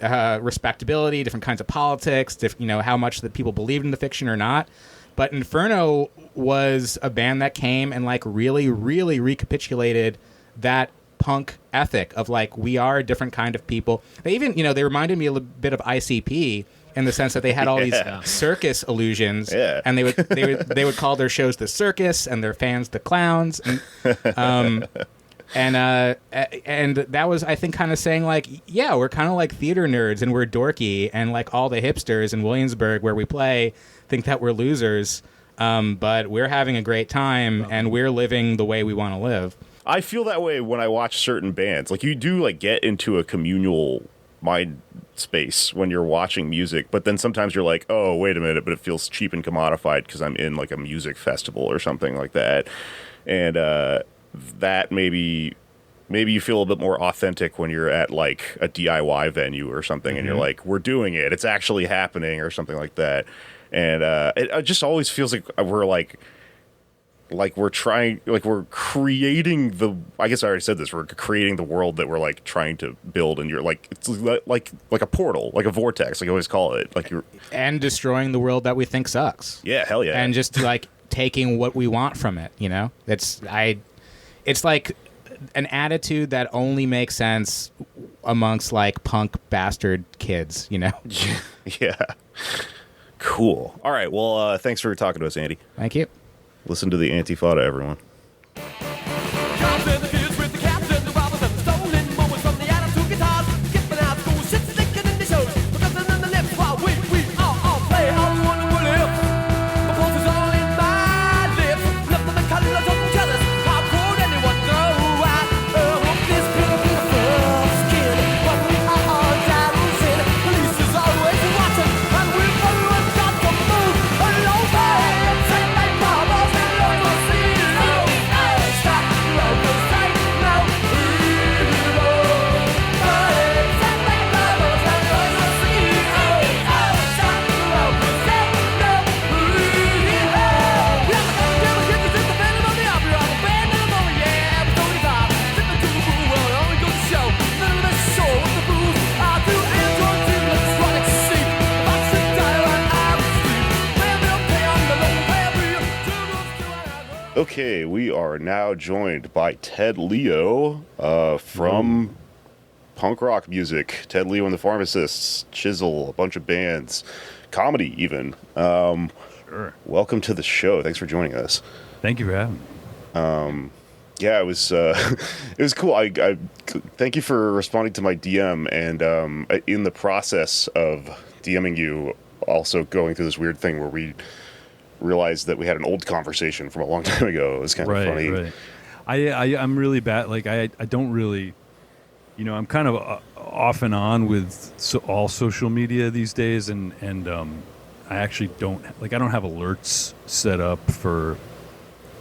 respectability, different kinds of politics, how much that people believed in the fiction or not. But Inferno was a band that came and like really, really recapitulated that punk ethic of like, we are a different kind of people. They even, they reminded me a little bit of ICP in the sense that they had all these circus illusions, and they would call their shows the circus and their fans the clowns. And that was, I think, kind of saying like, yeah, we're kind of like theater nerds and we're dorky, and like all the hipsters in Williamsburg where we play think that we're losers, but we're having a great time and we're living the way we want to live. I feel that way when I watch certain bands. Like, you do like get into a communal mind space when you're watching music, but then sometimes you're like, oh, wait a minute, but it feels cheap and commodified because I'm in like a music festival or something like that. And that maybe you feel a bit more authentic when you're at like a DIY venue or something, and you're like, we're doing it, it's actually happening, or something like that. And it just always feels like we're trying, like we're creating the, I guess I already said this, we're creating the world that we're like trying to build, and you're like, it's like a portal, like a vortex, like I always call it, like you're, and destroying the world that we think sucks. Yeah, hell yeah. And just like taking what we want from it, it's like an attitude that only makes sense amongst like punk bastard kids, Yeah. Cool. All right. Well, thanks for talking to us, Andy. Thank you. Listen to the Antifada, everyone. Cops in the fields with the cats and the robbers and the stolen moments from the attitude guitars. Skipping out school, shit sticking in the shows. Because in the lips while we all play all we want to live. My pulse is all in my lips. Left of the colors of jealous. How could anyone know? I hope this pink in the first skin. But we are all dancing. Police is always watching. And we've always got to move along by. Say my mama's and local see. Stop local say no. Say my mama's and local see. Stop local say no. We are the devil kids in the band of the opera. The band of the moment, yeah, we're totally vibe. Sipping to the boo, well, it only goes to show. None of the show with the booze. I do Android to electronic sheep. If I sit down and I'm asleep, man, they'll pay on the local pay bill. Okay, we are now joined by Ted Leo from punk rock music. Ted Leo and the Pharmacists, Chisel, a bunch of bands, comedy even. Sure. Welcome to the show. Thanks for joining us. Thank you for having me. Yeah, it was it was cool. I thank you for responding to my DM, and in the process of DMing you, also going through this weird thing where we realized that we had an old conversation from a long time ago. It was kind of funny. Right. I'm really bad. Like I don't really, I'm kind of off and on with all social media these days, and I actually don't I don't have alerts set up for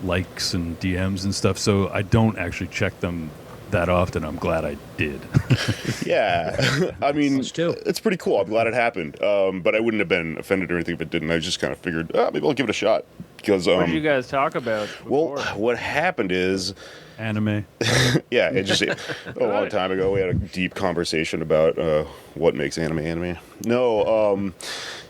likes and DMs and stuff, so I don't actually check them that often. I'm glad I did. Yeah, I mean, Us too. it's pretty cool. I'm glad it happened. But I wouldn't have been offended or anything if it didn't. I just kind of figured, maybe I'll give it a shot. Because What did you guys talk about well, before? what happened is, Anime. yeah, it just a long time ago we had a deep conversation about what makes anime. No,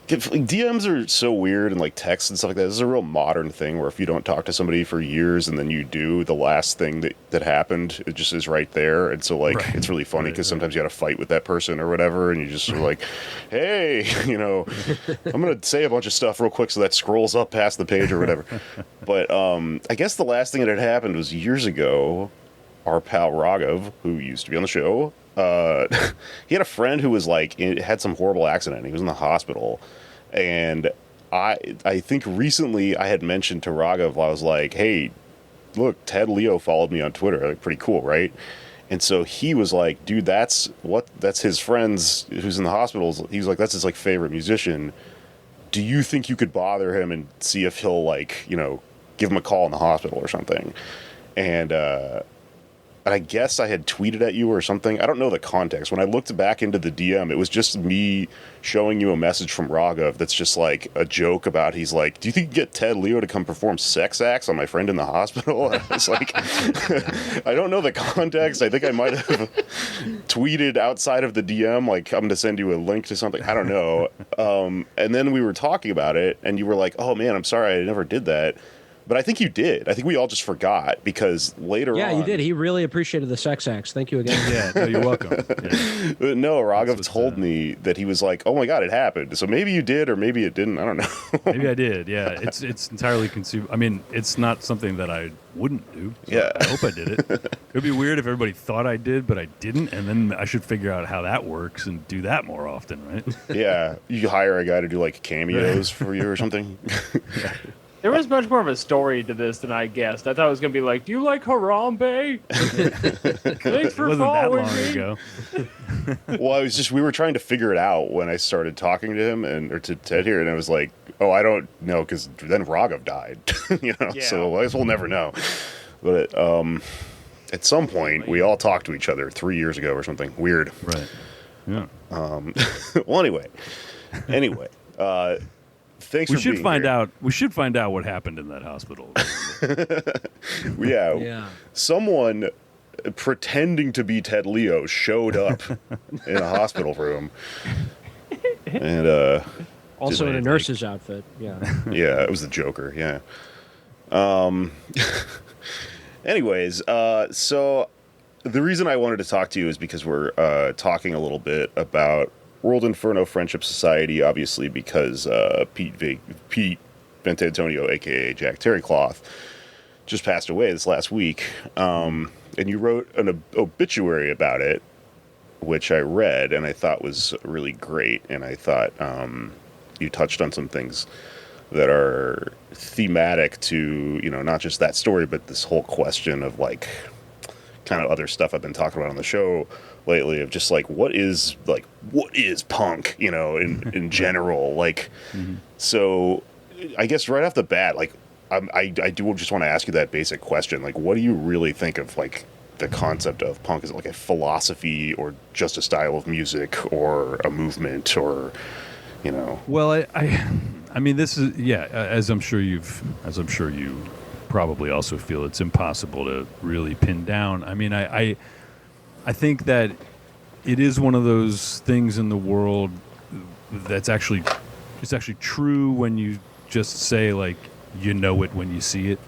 DMs are so weird, and like texts and stuff like that. This is a real modern thing where if you don't talk to somebody for years and then you do, the last thing that happened, it just is right there. And so like it's really funny because sometimes you got to fight with that person or whatever, and you just are like, hey, I'm gonna say a bunch of stuff real quick so that scrolls up past the page or whatever. But I guess the last thing that had happened was years ago. Our pal Raghav, who used to be on the show, he had a friend who was like had some horrible accident. He was in the hospital, and I think recently I had mentioned to Raghav, I was like, hey, look, Ted Leo followed me on Twitter. Like, pretty cool, right? And so he was like, dude, that's his friend's who's in the hospital. He was like, that's his like favorite musician. Do you think you could bother him and see if he'll like give him a call in the hospital or something? And I guess I had tweeted at you or something. I don't know the context. When I looked back into the DM, it was just me showing you a message from Raghav that's just like a joke about, he's like, do you think you get Ted Leo to come perform sex acts on my friend in the hospital? And I was like, I don't know the context. I think I might have tweeted outside of the DM, like, I'm going to send you a link to something. I don't know. And then we were talking about it, and you were like, oh man, I'm sorry, I never did that. But I think you did. I think we all just forgot because later on... Yeah, you did. He really appreciated the sex acts. Thank you again. Yeah, no, you're welcome. Yeah. But no, Raghav told me that he was like, oh my God, it happened. So maybe you did or maybe it didn't. I don't know. Maybe I did, yeah. It's entirely conceivable. I mean, it's not something that I wouldn't do. So yeah. I hope I did it. It would be weird if everybody thought I did, but I didn't. And then I should figure out how that works and do that more often, right? Yeah. You hire a guy to do like cameos for you or something. Yeah. There was much more of a story to this than I guessed. I thought it was going to be like, do you like Harambe? Thanks for It wasn't that following long me. ago. Well, we were trying to figure it out when I started talking to him or to Ted here, and I was like, oh, I don't know, because then Raghav died, Yeah. So I guess we'll never know. But at some point, we all talked to each other 3 years ago or something. Weird. Right. Yeah. Well, anyway. Thanks We for should being find here. out. We should find out what happened in that hospital. Yeah. Someone pretending to be Ted Leo showed up in a hospital room. And Also in a nurse's outfit. Yeah. yeah, it was the Joker, yeah. Anyways, so the reason I wanted to talk to you is because we're talking a little bit about World Inferno Friendship Society, obviously, because Pete Ventantonio, a.k.a. Jack Terricloth, just passed away this last week. And you wrote an obituary about it, which I read and I thought was really great. And I thought you touched on some things that are thematic to, not just that story, but this whole question of like kind of other stuff I've been talking about on the show lately of just like what is punk, in general, like. So I guess right off the bat, like I do just want to ask you that basic question, like what do you really think of like the concept of punk? Is it like a philosophy or just a style of music or a movement or Well, I mean, this is as I'm sure you probably also feel, it's impossible to really pin down. I mean, I think that it is one of those things in the world that's actually true when you just say like it when you see it.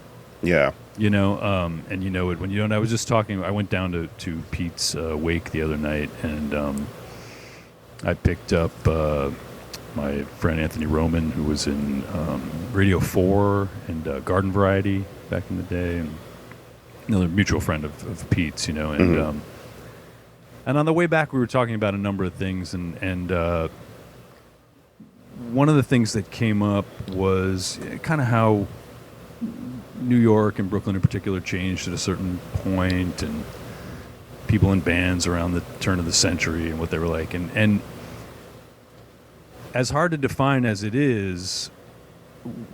Yeah. And it when you don't. I was just talking. I went down to Pete's wake the other night, and I picked up my friend Anthony Roman, who was in Radio 4 and Garden Variety back in the day, and another mutual friend of Pete's, and and on the way back we were talking about a number of things, and one of the things that came up was kind of how New York and Brooklyn in particular changed at a certain point, and people in bands around the turn of the century and what they were like, and as hard to define as it is,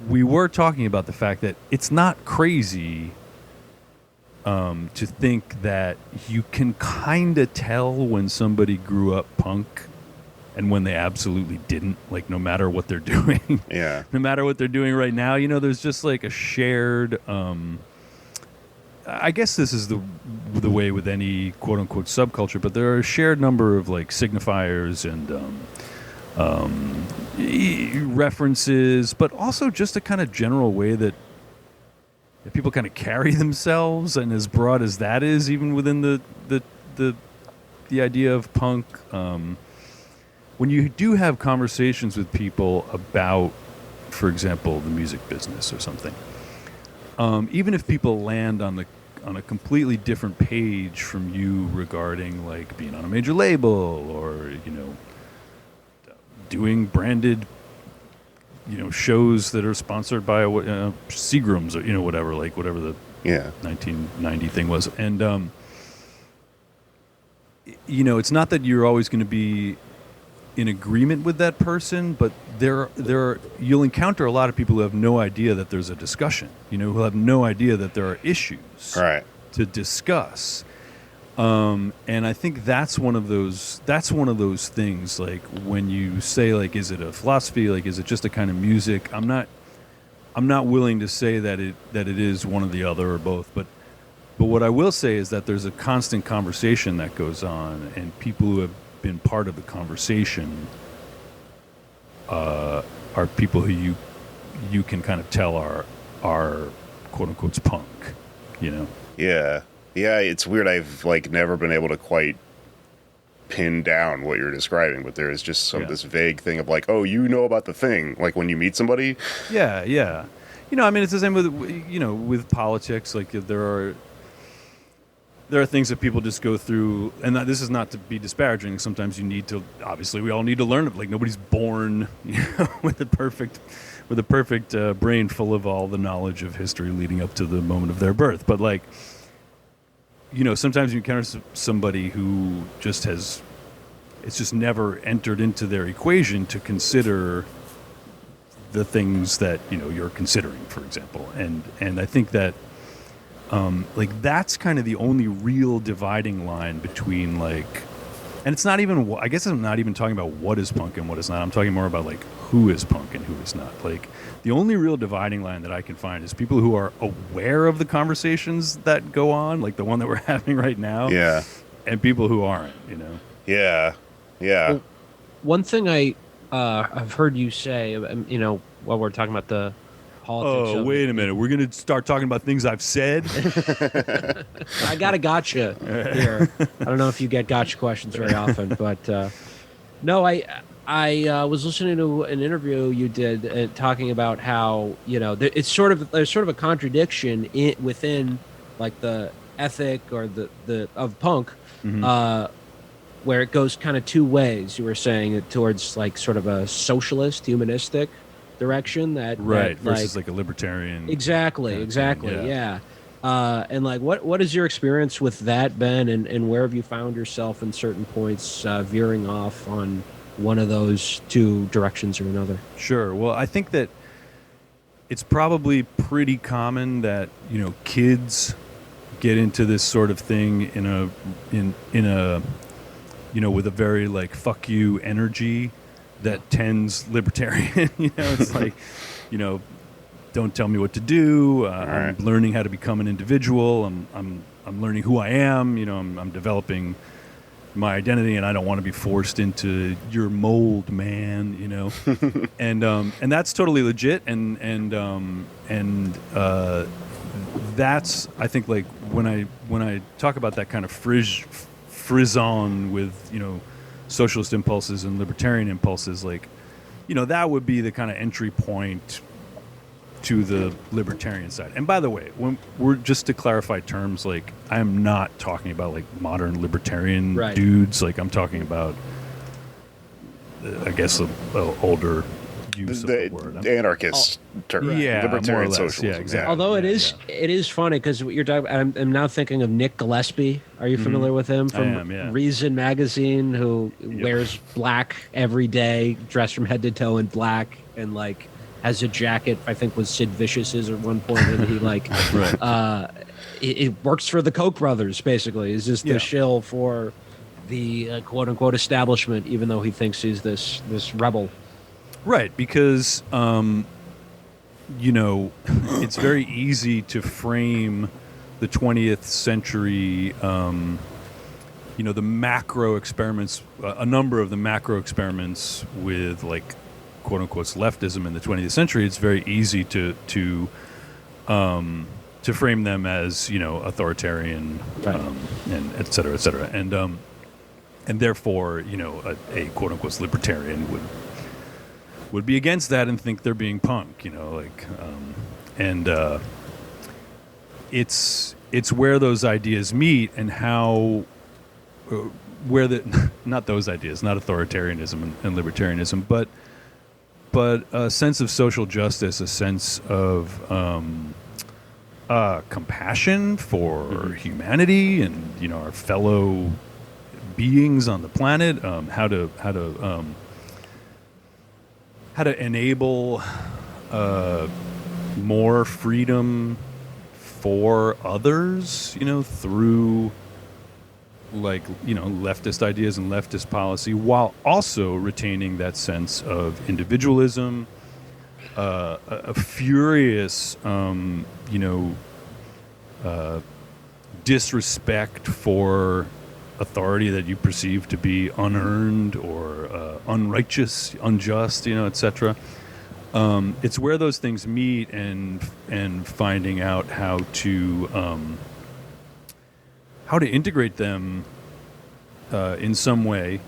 we were talking about the fact that it's not crazy to think that you can kind of tell when somebody grew up punk and when they absolutely didn't, like no matter what they're doing. Yeah. No matter what they're doing right now, there's just like a shared I guess this is the way with any quote unquote subculture, but there are a shared number of like signifiers and references, but also just a kind of general way that people kind of carry themselves, and as broad as that is, even within the idea of punk. When you do have conversations with people about, for example, the music business or something, even if people land on a completely different page from you regarding like being on a major label or doing branded shows that are sponsored by Seagram's or whatever the 1990 thing was, and it's not that you're always going to be in agreement with that person, but you'll encounter a lot of people who have no idea that there's a discussion, who have no idea that there are issues to discuss. And I think that's one of those things, like when you say, like, is it a philosophy? Like, is it just a kind of music? I'm not willing to say that it is one or the other or both, but what I will say is that there's a constant conversation that goes on, and people who have been part of the conversation are people who you can kind of tell are quote unquote punk, Yeah, it's weird. I've like never been able to quite pin down what you're describing, but there is just this vague thing of like, oh, about the thing, like when you meet somebody. Yeah. I mean, it's the same with with politics. Like there are things that people just go through, and this is not to be disparaging. Sometimes obviously we all need to learn it. Like nobody's born with a perfect brain full of all the knowledge of history leading up to the moment of their birth. But like, sometimes you encounter somebody who it's just never entered into their equation to consider the things that you're considering, for example. And I think that like that's kind of the only real dividing line between like, and it's not even, I guess I'm not even talking about what is punk and what is not. I'm talking more about like who is punk and who is not. Like the only real dividing line that I can find is people who are aware of the conversations that go on, like the one that we're having right now. Yeah. And people who aren't, Yeah. Well, one thing I've heard you say, while we're talking about the politics. Oh, wait a minute. We're going to start talking about things I've said? I got a gotcha here. I don't know if you get gotcha questions very often, but no, I was listening to an interview you did talking about how, there's sort of a contradiction within like the ethic or the of punk, where it goes kind of two ways. You were saying it towards like sort of a socialist, humanistic direction that versus like a libertarian. Exactly. Yeah. And like, what is your experience with that, Ben? And where have you found yourself in certain points veering off on one of those two directions or another? Sure. Well, I think that it's probably pretty common that kids get into this sort of thing in a with a very like fuck you energy that tends libertarian. It's like, don't tell me what to do. I'm learning how to become an individual. I'm learning who I am. I'm developing my identity, and I don't want to be forced into your mold, man. And that's totally legit. And that's, I think, like when I talk about that kind of frisson with socialist impulses and libertarian impulses, like that would be the kind of entry point to the libertarian side. And by the way, when we're just to clarify terms, like I am not talking about like modern libertarian dudes. Like I'm talking about I guess a older use of the word. Anarchist term. Yeah, libertarian more or less. socialism. Yeah, exactly. Although it is funny because what you're talking about, I'm now thinking of Nick Gillespie. Are you familiar with him from Reason magazine, who wears black every day, dressed from head to toe in black, and like has a jacket I think was Sid Vicious's at one point, and he like it works for the Koch brothers basically. Is just the shill for the quote unquote establishment, even though he thinks he's this rebel. Right, because it's very easy to frame the 20th century the macro experiments, a number of the macro experiments with like quote unquote leftism in the 20th century, it's very easy to frame them as authoritarian, and et cetera, and therefore a quote unquote libertarian would be against that and think they're being punk, it's where those ideas meet and how where the not those ideas, not authoritarianism and libertarianism, but a sense of social justice, a sense of compassion for humanity and our fellow beings on the planet, how to enable more freedom for others, through leftist ideas and leftist policy, while also retaining that sense of individualism, a furious, disrespect for authority that you perceive to be unearned or unrighteous, unjust, etc. It's where those things meet and finding out how to integrate them in some way,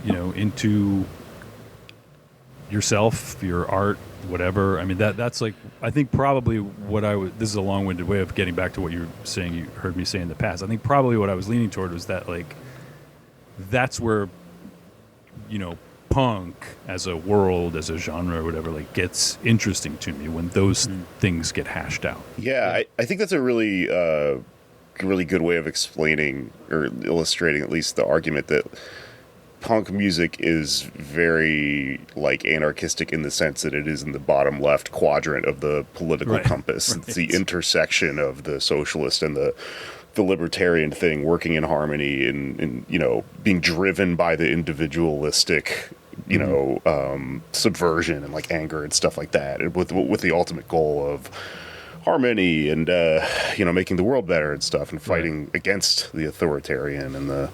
into yourself, your art, whatever. I mean, that's like, I think probably what I would, this is a long-winded way of getting back to what you're saying, you heard me say in the past. I think probably what I was leaning toward was that, like, that's where, punk as a world, as a genre or whatever, like, gets interesting to me when those things get hashed out. Yeah, I think that's a really good way of explaining or illustrating at least the argument that punk music is very like anarchistic in the sense that it is in the bottom left quadrant of the political compass. It's the intersection of the socialist and the libertarian thing working in harmony and being driven by the individualistic subversion and like anger and stuff like that, and with the ultimate goal of harmony and making the world better and stuff, and fighting against the authoritarian and the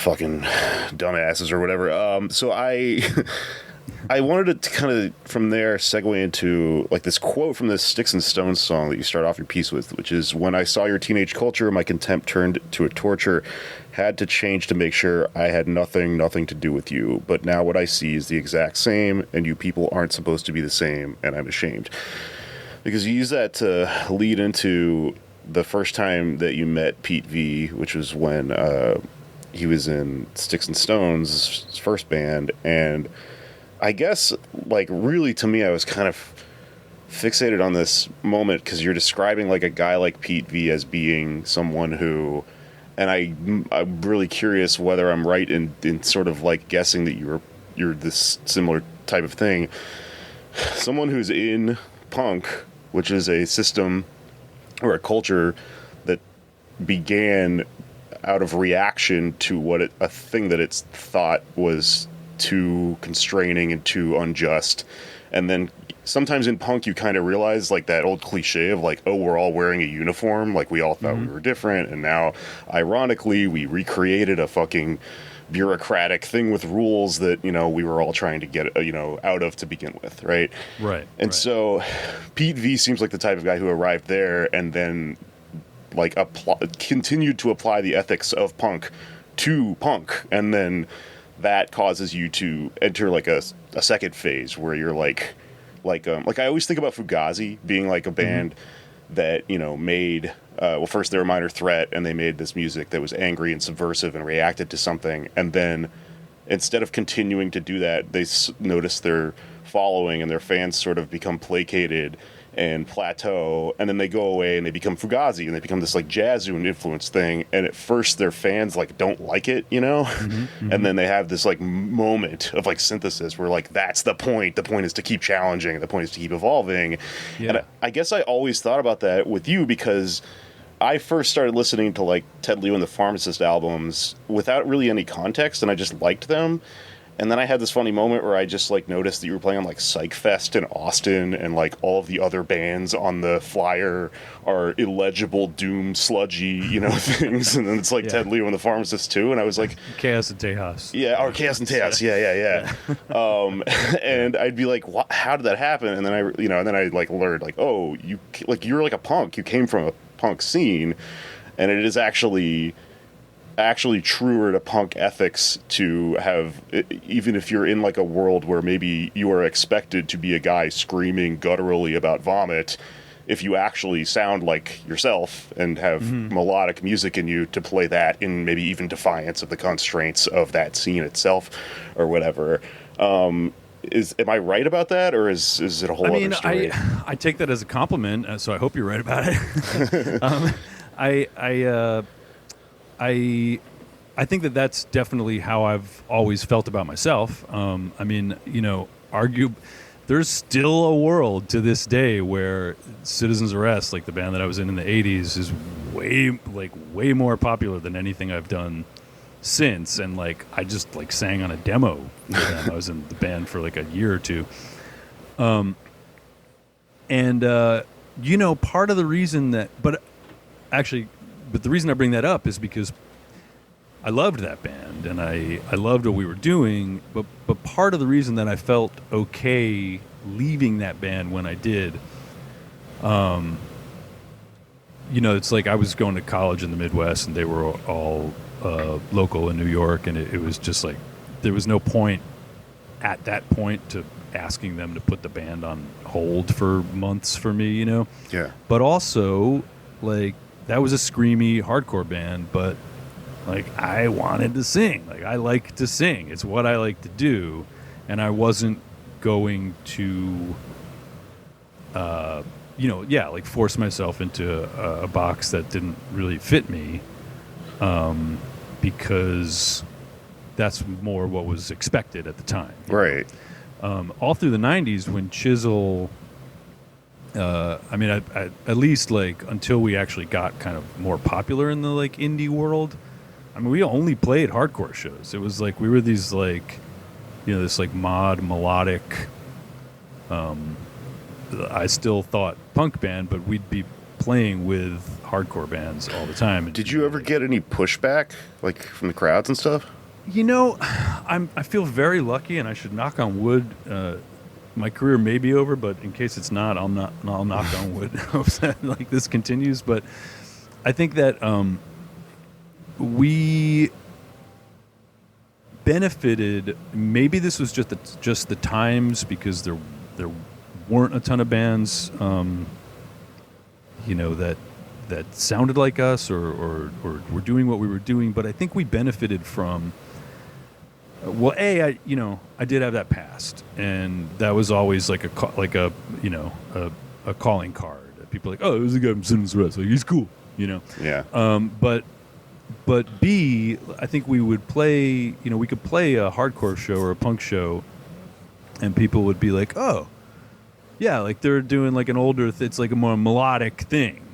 fucking dumbasses or whatever. So I wanted to kind of from there segue into like this quote from this Sticks and Stones song that you start off your piece with, which is, "When I saw your teenage culture, my contempt turned to a torture. Had to change to make sure I had nothing to do with you. But now what I see is the exact same, and you people aren't supposed to be the same, and I'm ashamed." Because you use that to lead into the first time that you met Pete V, which was when he was in Sticks and Stones' first band. And I guess, like, really to me, I was kind of fixated on this moment because you're describing like a guy like Pete V as being someone who, and I'm really curious whether I'm right in sort of like guessing that you're this similar type of thing. Someone who's in punk, which is a system or a culture that began out of reaction to a thing that it's thought was too constraining and too unjust. And then sometimes in punk you kind of realize, like, that old cliche of like, oh, we're all wearing a uniform, like we all thought we were different, and now ironically we recreated a fucking bureaucratic thing with rules that we were all trying to get out of to begin with, right? And so Pete V seems like the type of guy who arrived there and then like continued to apply the ethics of punk to punk, and then that causes you to enter like a second phase where you're like I always think about Fugazi being like a band that made first they were Minor Threat, and they made this music that was angry and subversive and reacted to something, and then instead of continuing to do that, they noticed their following and their fans sort of become placated and plateau, and then they go away and they become Fugazi, and they become this like jazzoon influence thing, and at first their fans like don't like it, and then they have this like moment of like synthesis where like that's the point is to keep challenging, the point is to keep evolving. And I guess I always thought about that with you because I first started listening to like Ted Leo and the Pharmacist albums without really any context, and I just liked them. And then I had this funny moment where I just like noticed that you were playing on like Psych Fest in Austin, and like all of the other bands on the flyer are illegible doom sludgy, things. And then it's like Ted Leo and the Pharmacist too. And I was like, Chaos and Tejas. yeah, or Chaos and Tejas. Yeah. And I'd be like, how did that happen? And then I like learned like, oh, you're like a punk. You came from a punk scene, and it is actually truer to punk ethics to have, even if you're in like a world where maybe you are expected to be a guy screaming gutturally about vomit, if you actually sound like yourself and have melodic music in you, to play that in maybe even defiance of the constraints of that scene itself or whatever. Am I right about that, or is it a whole other story? I take that as a compliment, so I hope you're right about it. I think that that's definitely how I've always felt about myself. There's still a world to this day where Citizen's Arrest, like the band that I was in the 80s, is way more popular than anything I've done since. And like I just like sang on a demo with them. I was in the band for like a year or two. Part of the reason but the reason I bring that up is because I loved that band and I loved what we were doing, but part of the reason that I felt okay leaving that band when I did, it's like I was going to college in the Midwest and they were all local in New York, and it was just like there was no point at that point to asking them to put the band on hold for months for me, Yeah. But also, like, that was a screamy hardcore band, but like I wanted to sing. Like I like to sing. It's what I like to do, and I wasn't going to, force myself into a box that didn't really fit me, because that's more what was expected at the time. Right. All through the 90s when Chisel, at least like until we actually got kind of more popular in the like indie world, I mean, we only played hardcore shows. It was like we were these like, this like melodic, I still thought punk band, but we'd be playing with hardcore bands all the time. Did you ever get any pushback, like from the crowds and stuff? I feel very lucky, and I should knock on wood. My career may be over, but in case it's not, I'll knock on wood. Hope that like this continues. But I think that we benefited. Maybe this was just the times, because there weren't a ton of bands, that sounded like us or were doing what we were doing. But I think we benefited from. Well, I did have that past, and that was always like a calling card. People are like, oh, there's a guy from Citizen's Arrest, like he's cool, Yeah. But B, I think we would play, we could play a hardcore show or a punk show, and people would be like, oh, yeah, like they're doing like an older, it's like a more melodic thing,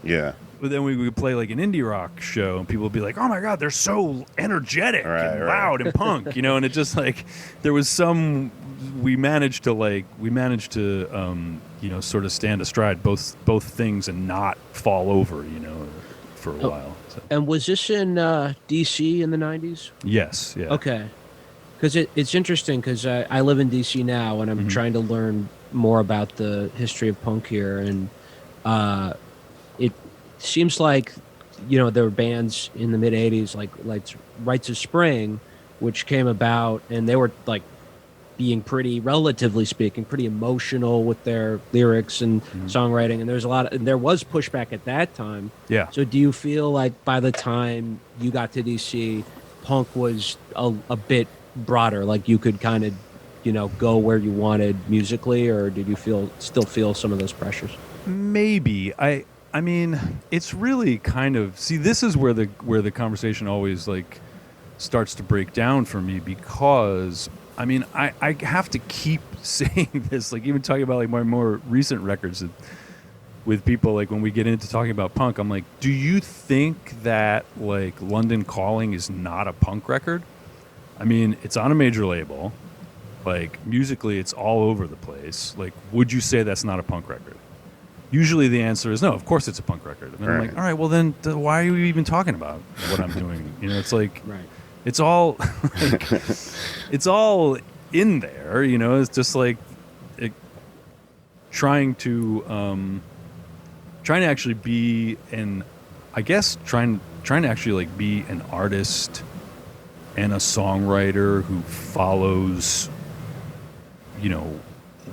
Yeah. But then we would play like an indie rock show, and people would be like, "Oh my God, they're so energetic and loud and punk," and it just like there was some. We managed to sort of stand astride both things and not fall over, for a while. So. And was this in D.C. in the 90s? Yes. Yeah. Okay. Because it's interesting, because I live in D.C. now, and I'm trying to learn more about the history of punk here, and it seems like there were bands in the mid 80s like Rites of Spring, which came about, and they were like being relatively speaking, pretty emotional with their lyrics and songwriting, and there was pushback at that time. Yeah. So do you feel like by the time you got to DC, punk was a bit broader, like you could kind of go where you wanted musically, or did you still feel some of those pressures? Maybe. I mean, it's really kind of, this is where the conversation always like starts to break down for me, because I mean, I have to keep saying this, like even talking about like my more recent records with people, like when we get into talking about punk, I'm like, do you think that like London Calling is not a punk record? I mean, it's on a major label. Like, musically, it's all over the place. Like, would you say that's not a punk record? Usually the answer is no, of course it's a punk record. And then I'm like, all right, well then why are you even talking about what I'm doing? You know, it's like, Right. it's all, like, it's all in there, you know, it's just like trying to actually be trying to actually like be an artist and a songwriter who follows, you know,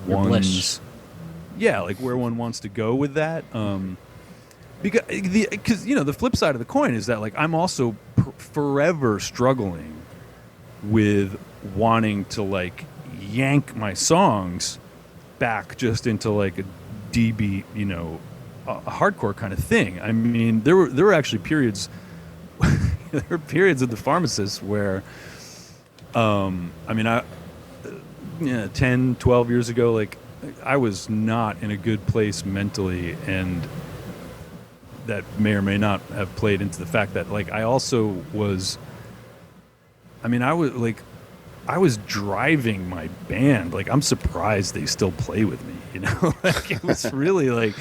Your bliss. yeah, like where one wants to go with that. Because you know, the flip side of the coin is that like I'm also forever struggling with wanting to like yank my songs back just into like a D-beat, you know, a hardcore kind of thing. I mean, there were actually periods there were periods of The Pharmacist where I mean 10, 12 years ago, like I was not in a good place mentally, and that may or may not have played into the fact that like I also was I was driving my band. Like, I'm surprised they still play with me, you know? Like, it was really like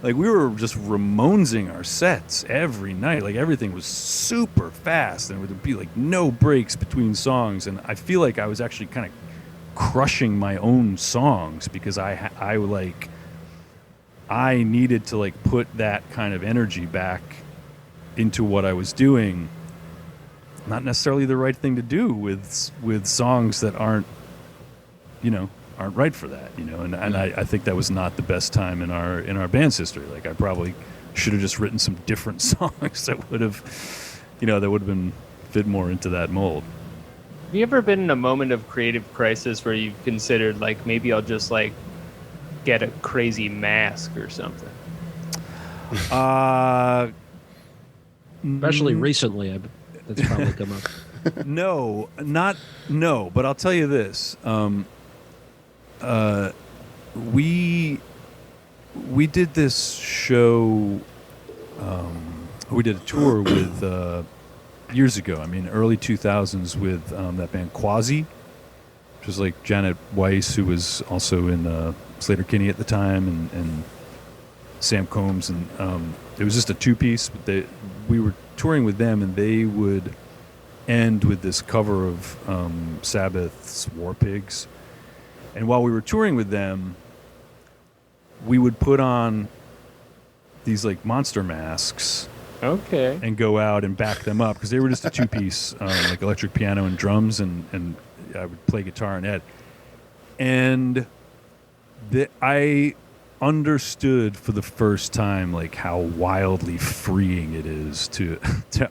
we were just Ramonesing our sets every night. Like, everything was super fast, and there would be like no breaks between songs. And I feel like I was actually kind of crushing my own songs because I needed to like put that kind of energy back into what I was doing. Not necessarily the right thing to do with songs that aren't right for that, you know. And I think that was not the best time in our band's history. Like, I probably should have just written some different songs that would have been fit more into that mold. Have you ever been in a moment of creative crisis where you've considered, like, maybe I'll just, like, get a crazy mask or something? Especially recently, that's probably come up. No, but I'll tell you this. We did this show, we did a tour with, years ago, I mean, early 2000s with that band Quasi, which was like Janet Weiss, who was also in Slater-Kinney at the time, and Sam Combs, and it was just a two-piece, but we were touring with them, and they would end with this cover of Sabbath's War Pigs. And while we were touring with them, we would put on these like monster masks, Okay. and go out and back them up, because they were just a two-piece, like electric piano and drums, and I would play guitar and Ed. And I understood for the first time like how wildly freeing it is to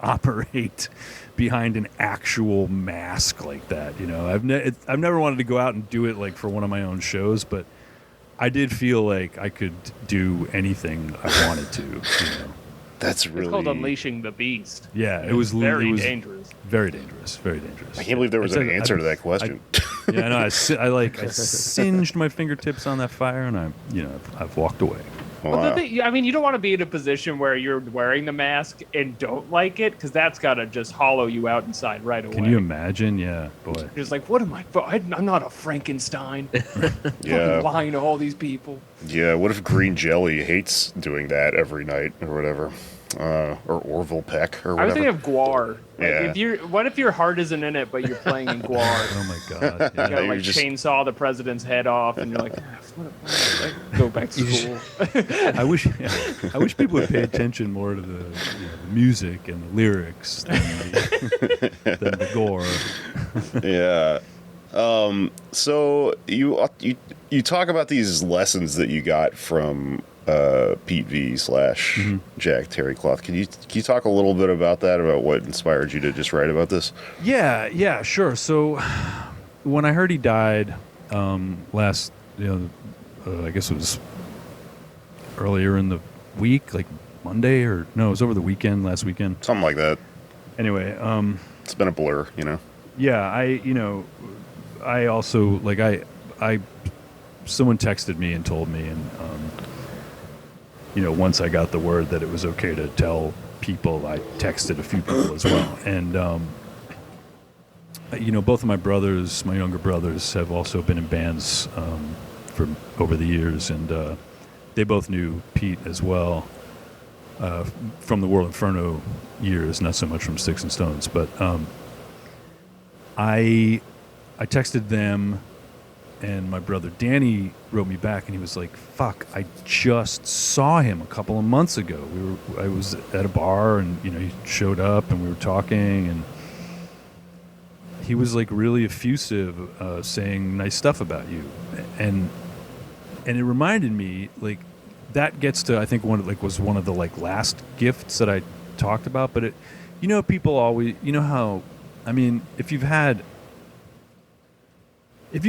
operate behind an actual mask like that. You know, I've never wanted to go out and do it like for one of my own shows, but I did feel like I could do anything I wanted to. You know. That's really... It's called Unleashing the Beast. Yeah, it was very dangerous. Very dangerous. Very dangerous. I can't believe there was an answer to that question. Yeah, I know. I singed my fingertips on that fire, and I've walked away. Well, the thing, I mean, you don't want to be in a position where you're wearing the mask and don't like it, because that's got to just hollow you out inside right away. Can you imagine? Yeah, boy. You're just like, what am I? I'm not a Frankenstein. Yeah. I'm lying to all these people. Yeah, what if Green Jelly hates doing that every night or whatever? Or Orville Peck or whatever. I was thinking of Guar. Like, Yeah. what if your heart isn't in it, but you're playing in Guar? Oh my god. You Yeah. gotta like just- chainsaw the president's head off, and you're like, go back to school. I wish people would pay attention more to the music and the lyrics than the gore. Yeah. So you talk about these lessons that you got from Pete V / Jack Terricloth. Can you talk a little bit about that, about what inspired you to just write about this? Yeah, sure. So when I heard he died last, I guess it was earlier in the week, like Monday, or no, it was over the weekend, last weekend. Something like that. Anyway, It's been a blur, you know. yeah, I also like someone texted me and told me, and once I got the word that it was okay to tell people, I texted a few people as well, and both of my brothers, my younger brothers, have also been in bands for over the years, and they both knew Pete as well from the World Inferno years, not so much from Sticks and Stones. But I texted them, and my brother Danny wrote me back, and he was like, "Fuck, I just saw him a couple of months ago. I was at a bar, and he showed up, and we were talking, and he was like really effusive, saying nice stuff about you, and it reminded me, like, that gets to, I think, was one of the like last gifts that I talked about. But people always, how, I mean, if you've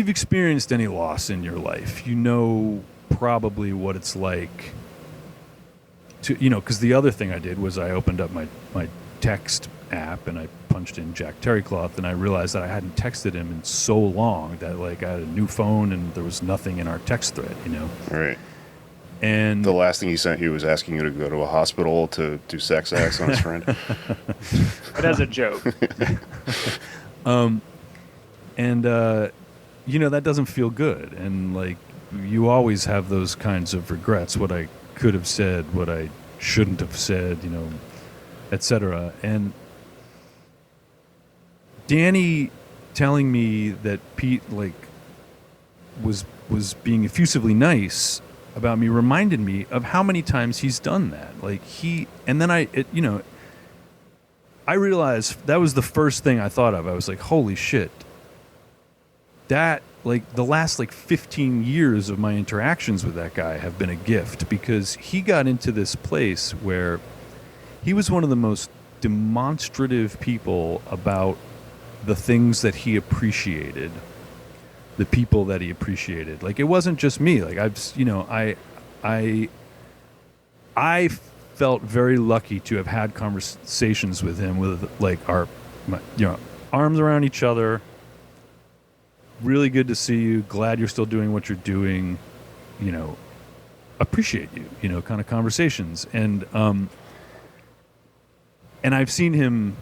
experienced any loss in your life, probably what it's like to, because the other thing I did was I opened up my text app and I punched in Jack Terricloth, and I realized that I hadn't texted him in so long that like I had a new phone and there was nothing in our text thread, Right. And the last thing he sent you was asking you to go to a hospital to do sex acts on his friend. But as a joke. That doesn't feel good, and like you always have those kinds of regrets, what I could have said, what I shouldn't have said, etc. And Danny telling me that Pete like was being effusively nice about me reminded me of how many times he's done that. Like I realized that was the first thing I thought of. I was like, holy shit. That, like, the last, 15 years of my interactions with that guy have been a gift, because he got into this place where he was one of the most demonstrative people about the things that he appreciated, the people that he appreciated. Like, it wasn't just me. Like, I felt very lucky to have had conversations with him with, like, arms around each other. Really good to see you. Glad you're still doing what you're doing. Appreciate you. Kind of conversations. And I've seen him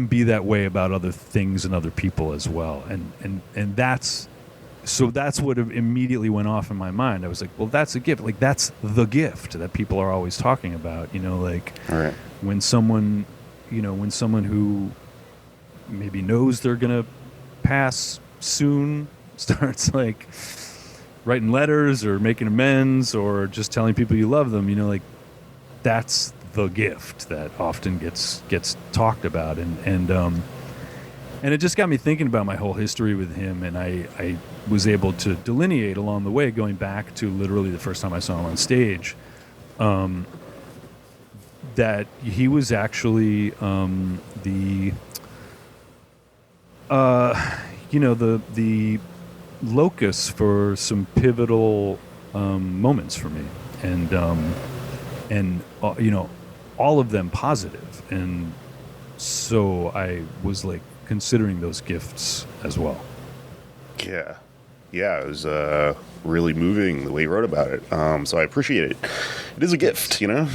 be that way about other things and other people as well. And that's what immediately went off in my mind. I was like, well, that's a gift. Like, that's the gift that people are always talking about. Like, Right. when someone who maybe knows they're gonna pass soon starts like writing letters or making amends or just telling people you love them, like, that's the gift that often gets talked about, and it just got me thinking about my whole history with him, and I was able to delineate along the way, going back to literally the first time I saw him on stage, that he was actually the locus for some pivotal moments for me, and all of them positive, and so I was like considering those gifts as well. Yeah, it was really moving the way you wrote about it. So I appreciate it. It is a gift, Yeah.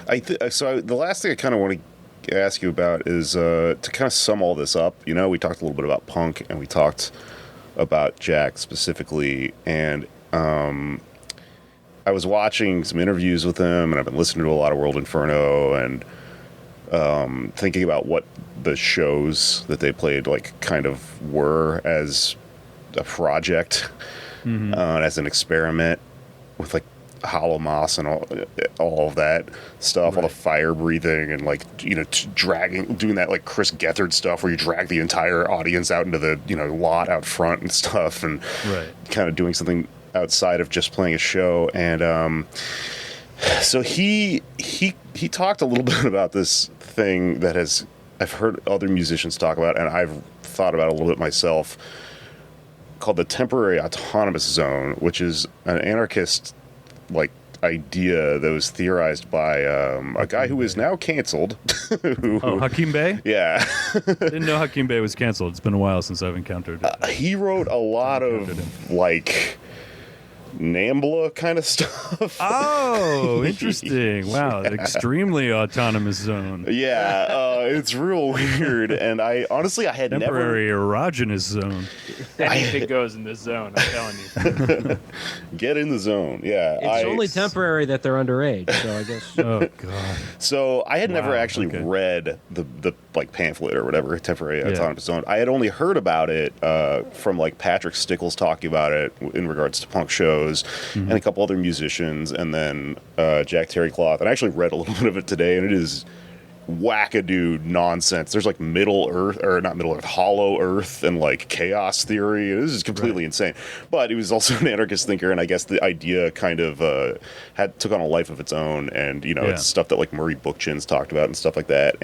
The last thing I kind of want to ask you about is to kind of sum all this up. We talked a little bit about punk, and we talked about Jack specifically, and I was watching some interviews with him, and I've been listening to a lot of World Inferno, and thinking about what the shows that they played like kind of were as a project, as an experiment with like hollow moss and all of that stuff, right. all the fire breathing and like doing that like Chris Gethard stuff where you drag the entire audience out into the lot out front and stuff, and Right. kind of doing something outside of just playing a show. And so he talked a little bit about this thing that I've heard other musicians talk about, and I've thought about a little bit myself, called the temporary autonomous zone, which is an anarchist like idea that was theorized by a guy who is now canceled. Hakim Bey? Yeah. Didn't know Hakim Bey was canceled. It's been a while since I've encountered He wrote a lot of like NAMBLA kind of stuff. Oh, interesting. Wow, extremely autonomous zone. Yeah, it's real weird. And I honestly, I had Temporary erogenous zone. Anything goes in this zone, I'm telling you. get in the zone. Yeah, It's only temporary that they're underage, so I guess. Oh God. So I had never Wow, actually okay. read the like pamphlet or whatever, temporary Yeah. autonomous zone. I had only heard about it from like Patrick Stickles talking about it in regards to punk shows and a couple other musicians, and then Jack Terricloth. And I actually read a little bit of it today, and it is wackadoo nonsense. There's like Middle Earth, or not Middle Earth, Hollow Earth, and like chaos theory. This is completely insane. But he was also an anarchist thinker, and I guess the idea kind of took on a life of its own. And you know, it's stuff that like Murray Bookchin's talked about and stuff like that.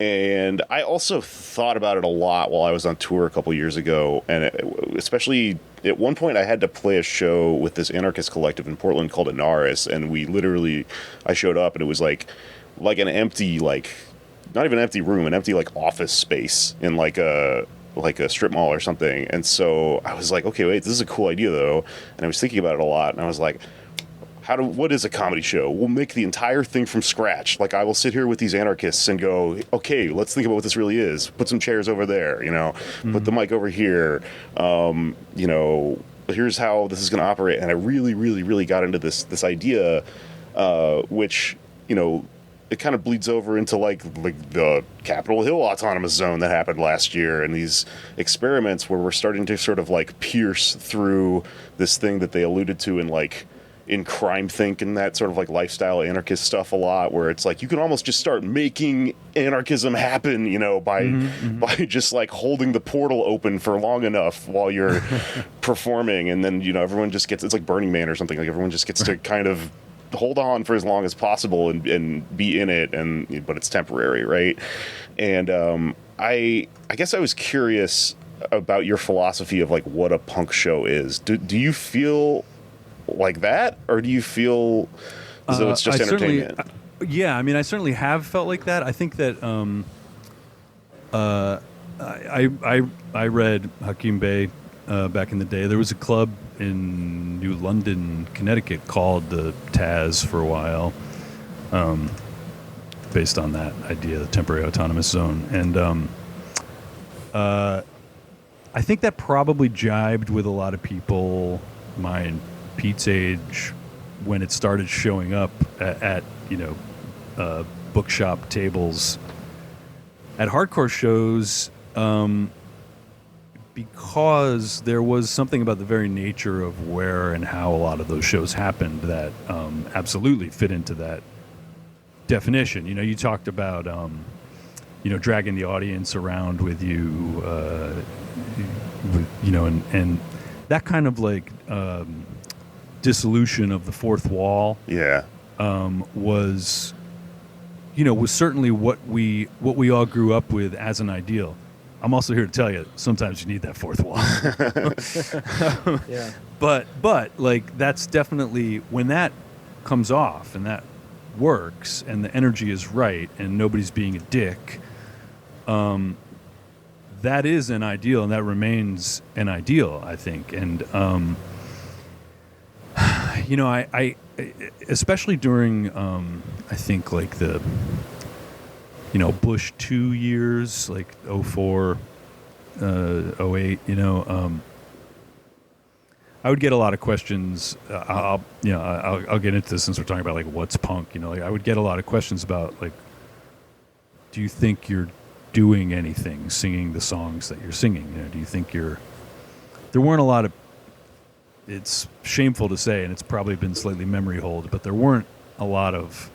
And I also thought about it a lot while I was on tour a couple years ago, and especially at one point I had to play a show with this anarchist collective in Portland called Anarchist, and I showed up and it was like an empty, like not even an empty room, an empty like office space in like a strip mall or something. And so I was like, okay, wait, this is a cool idea though. And I was thinking about it a lot, and I was like, what is a comedy show? We'll make the entire thing from scratch. Like, I will sit here with these anarchists and go, okay, let's think about what this really is. Put some chairs over there, you know, put the mic over here. You know, here's how this is going to operate. And I really, really, really got into this idea, which, you know, it kind of bleeds over into like the Capitol Hill Autonomous Zone that happened last year, and these experiments where we're starting to sort of like pierce through this thing that they alluded to in Crime Think and that sort of like lifestyle anarchist stuff a lot, where it's like you can almost just start making anarchism happen, you know, by just like holding the portal open for long enough while you're performing, and then, you know, everyone just gets, it's like Burning Man or something, like everyone just gets to kind of hold on for as long as possible and be in it, but it's temporary, right? And I guess I was curious about your philosophy of like what a punk show is. Do you feel like that, or do you feel as though it's just entertainment? Yeah, I mean, I certainly have felt like that. I think that I read Hakim Bey back in the day. There was a club in New London, Connecticut called the Taz for a while, based on that idea, the temporary autonomous zone. And I think that probably jibed with a lot of people my and Pete's age when it started showing up at you know, bookshop tables at hardcore shows, because there was something about the very nature of where and how a lot of those shows happened that absolutely fit into that definition. You know, you talked about you know, dragging the audience around with you, you know, and that kind of like dissolution of the fourth wall, was, you know, was certainly what we all grew up with as an ideal. I'm also here to tell you, sometimes you need that fourth wall. Yeah. But like, that's definitely, when that comes off and that works and the energy is right and nobody's being a dick, that is an ideal, and that remains an ideal, I think. And you know, I especially during I think like the, you know, Bush 2 years, like 04, 08, you know, I would get a lot of questions. I'll get into this since we're talking about like what's punk. You know, like I would get a lot of questions about like, do you think you're doing anything, singing the songs that you're singing? You know, do you think you're? There weren't a lot of. It's shameful to say, and it's probably been slightly memory hold, but there weren't a lot of.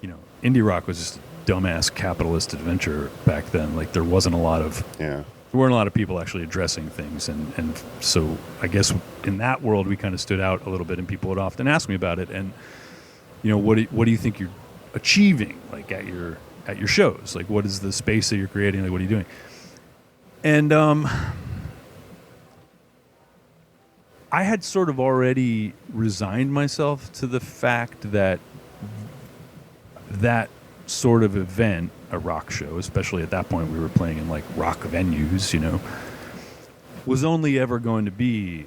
You know, indie rock was just a dumbass capitalist adventure back then. Like there wasn't a lot of. Yeah. There weren't a lot of people actually addressing things, and so I guess in that world we kind of stood out a little bit, and people would often ask me about it. And you know, what do you think you're achieving, like at your shows? Like, what is the space that you're creating? Like, what are you doing? And I had sort of already resigned myself to the fact that that sort of event, a rock show, especially at that point we were playing in like rock venues, you know, was only ever going to be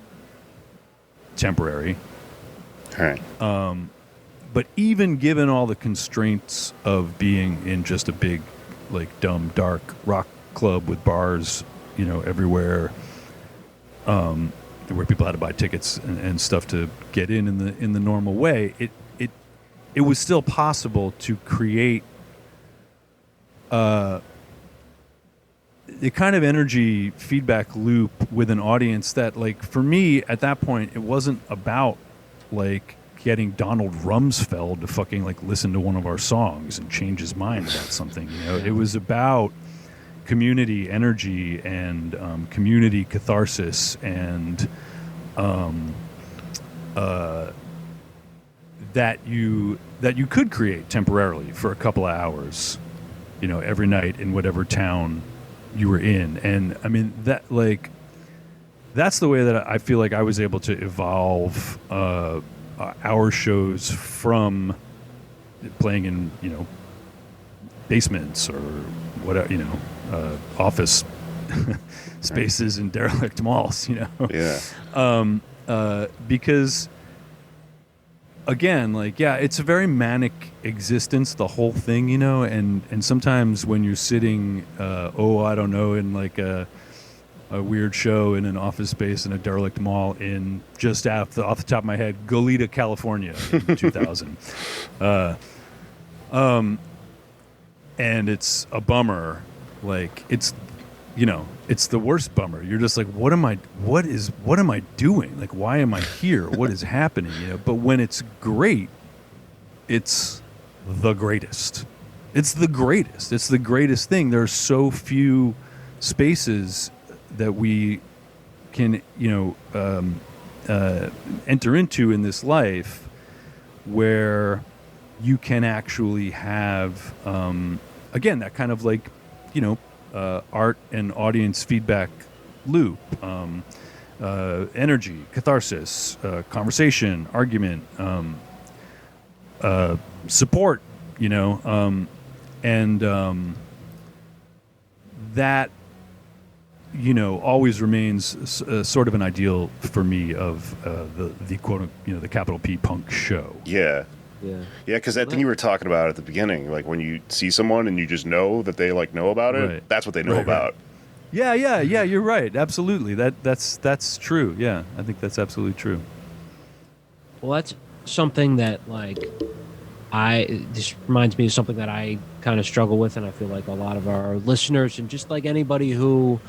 temporary. All right. But even given all the constraints of being in just a big, like, dumb, dark rock club with bars, everywhere, where people had to buy tickets and stuff to get in the normal way, it was still possible to create the kind of energy feedback loop with an audience that, like, for me at that point, it wasn't about, like, getting Donald Rumsfeld to fucking, like, listen to one of our songs and change his mind about something. It was about community energy and community catharsis and that you could create temporarily for a couple of hours, every night in whatever town you were in. And I mean, that, like, that's the way that I feel like I was able to evolve our shows from playing in, basements or whatever, office spaces in derelict malls, Yeah. Because again, like, yeah, it's a very manic existence, the whole thing, and sometimes when you're sitting, I don't know, in like a weird show in an office space in a derelict mall in just off the top of my head, Goleta, California, in 2000. And it's a bummer. Like, it's the worst bummer. You're just like, what am I doing? Like, why am I here? What is happening? But when it's great, it's the greatest. It's the greatest. It's the greatest thing. There are so few spaces that we can, enter into in this life where you can actually have, again, that kind of, like, art and audience feedback loop, energy, catharsis, conversation, argument, support, and that, always remains sort of an ideal for me of the quote, the capital P punk show. Yeah. Yeah. Yeah, because that thing you were talking about at the beginning, like when you see someone and you just know that they, like, know about it, Right. that's what they know Right, about. Yeah, you're right. Absolutely. That's true. Yeah, I think that's absolutely true. Well, that's something that, like, this reminds me of something that I kind of struggle with, and I feel like a lot of our listeners, and just like anybody who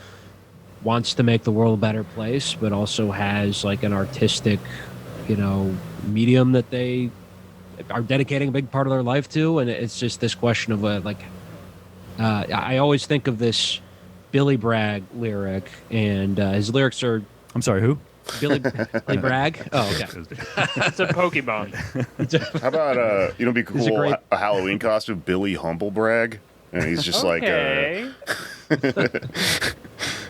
wants to make the world a better place, but also has, like, an artistic, medium that they are dedicating a big part of their life to, and it's just this question of, I always think of this Billy Bragg lyric, and his lyrics are... I'm sorry, who? Billy Bragg? Oh, okay. It's a Pokemon. How about, it'd be These are cool, great. a Halloween costume, Billy Humblebrag, and he's just Okay.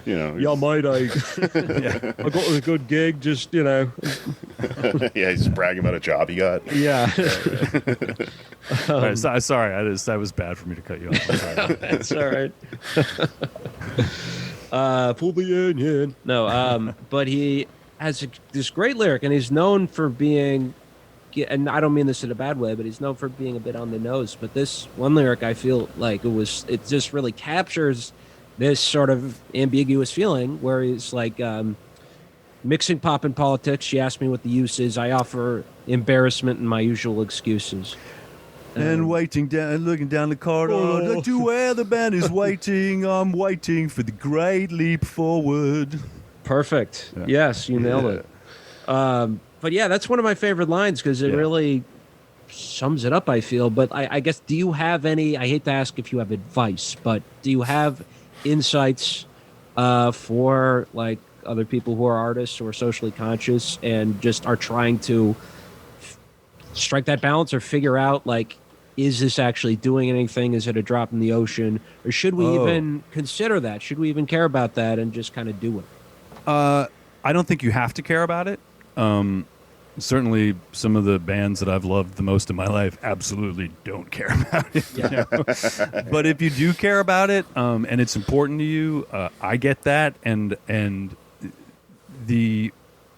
Yeah, mate, I got a good gig, just, yeah, he's just bragging about a job he got. yeah. All right, sorry, that was bad for me to cut you off. I'm sorry. That's all right. Pull the union. No, but he has this great lyric, and he's known for being, and I don't mean this in a bad way, but he's known for being a bit on the nose. But this one lyric, I feel like it just really captures this sort of ambiguous feeling where he's like, mixing pop and politics. She asked me what the use is. I offer embarrassment and my usual excuses. And waiting down, looking down the corridor to where the band is waiting. I'm waiting for the great leap forward. Perfect. Yeah. Yes, you nailed it. But yeah, that's one of my favorite lines because it really sums it up, I feel. But I guess, do you have any, I hate to ask if you have advice, but do you have insights for, like, other people who are artists or socially conscious and just are trying to strike that balance or figure out, like, is this actually doing anything? Is it a drop in the ocean? Or should we even consider that? Should we even care about that and just kind of do it? I don't think you have to care about it. Certainly, some of the bands that I've loved the most in my life absolutely don't care about it. Yeah. But if you do care about it, and it's important to you, I get that. And the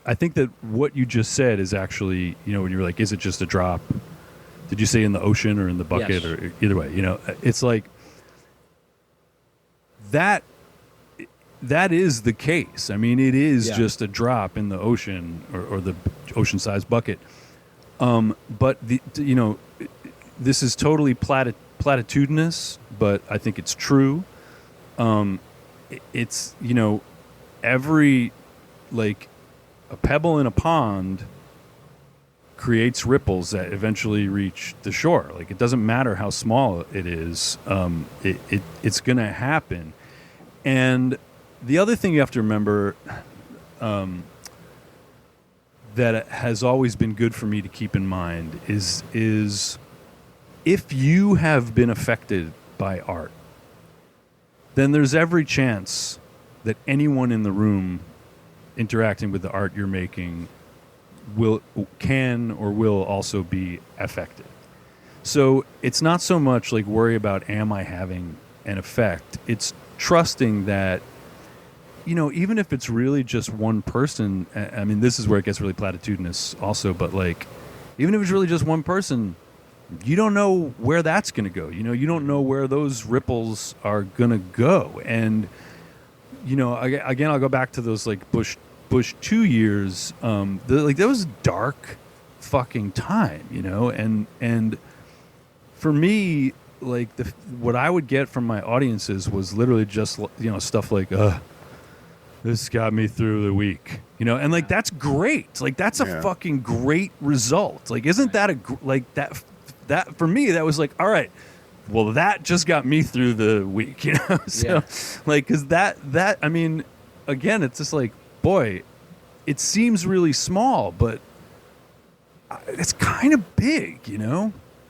I think that what you just said is actually, when you're like, is it just a drop? Did you say in the ocean or in the bucket? Yes. Or either way, it's like that is the case. I mean, it is just a drop in the ocean or the ocean-sized bucket. But this is totally platitudinous, but I think it's true. It's every like a pebble in a pond creates ripples that eventually reach the shore. Like, it doesn't matter how small it is. It's going to happen. And the other thing you have to remember that has always been good for me to keep in mind is if you have been affected by art, then there's every chance that anyone in the room interacting with the art you're making can or will also be affected. So it's not so much like worry about, am I having an effect? It's trusting that, even if it's really just one person, I mean, this is where it gets really platitudinous also, but like, even if it's really just one person, you don't know where that's going to go. You don't know where those ripples are going to go. And, again, I'll go back to those like Bush 2 years. That was a dark fucking time, and for me, like what I would get from my audiences was literally just, stuff like, this got me through the week, and like, that's great. Like, that's a fucking great result. Like, isn't that that for me, that was like, all right, well, that just got me through the week, so like, cause that, I mean, again, it's just like, boy, it seems really small, but it's kind of big,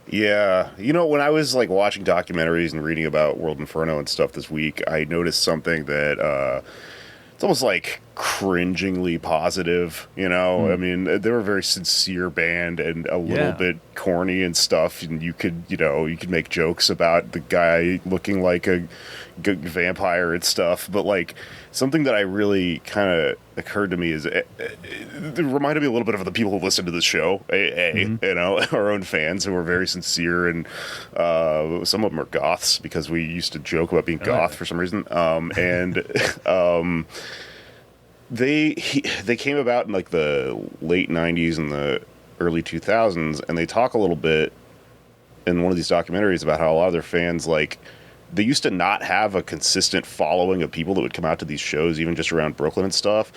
Yeah. When I was like watching documentaries and reading about World Inferno and stuff this week, I noticed something that it's almost like cringingly positive, I mean, they were a very sincere band and a little bit corny and stuff, and you could make jokes about the guy looking like a vampire and stuff, but like something that I really kind of occurred to me is it reminded me a little bit of the people who listen to the show, our own fans who are very sincere, and some of them are goths because we used to joke about being goth for some reason, and they came about in like the late 90s and the early 2000s, and they talk a little bit in one of these documentaries about how a lot of their fans, like, they used to not have a consistent following of people that would come out to these shows, even just around Brooklyn and stuff,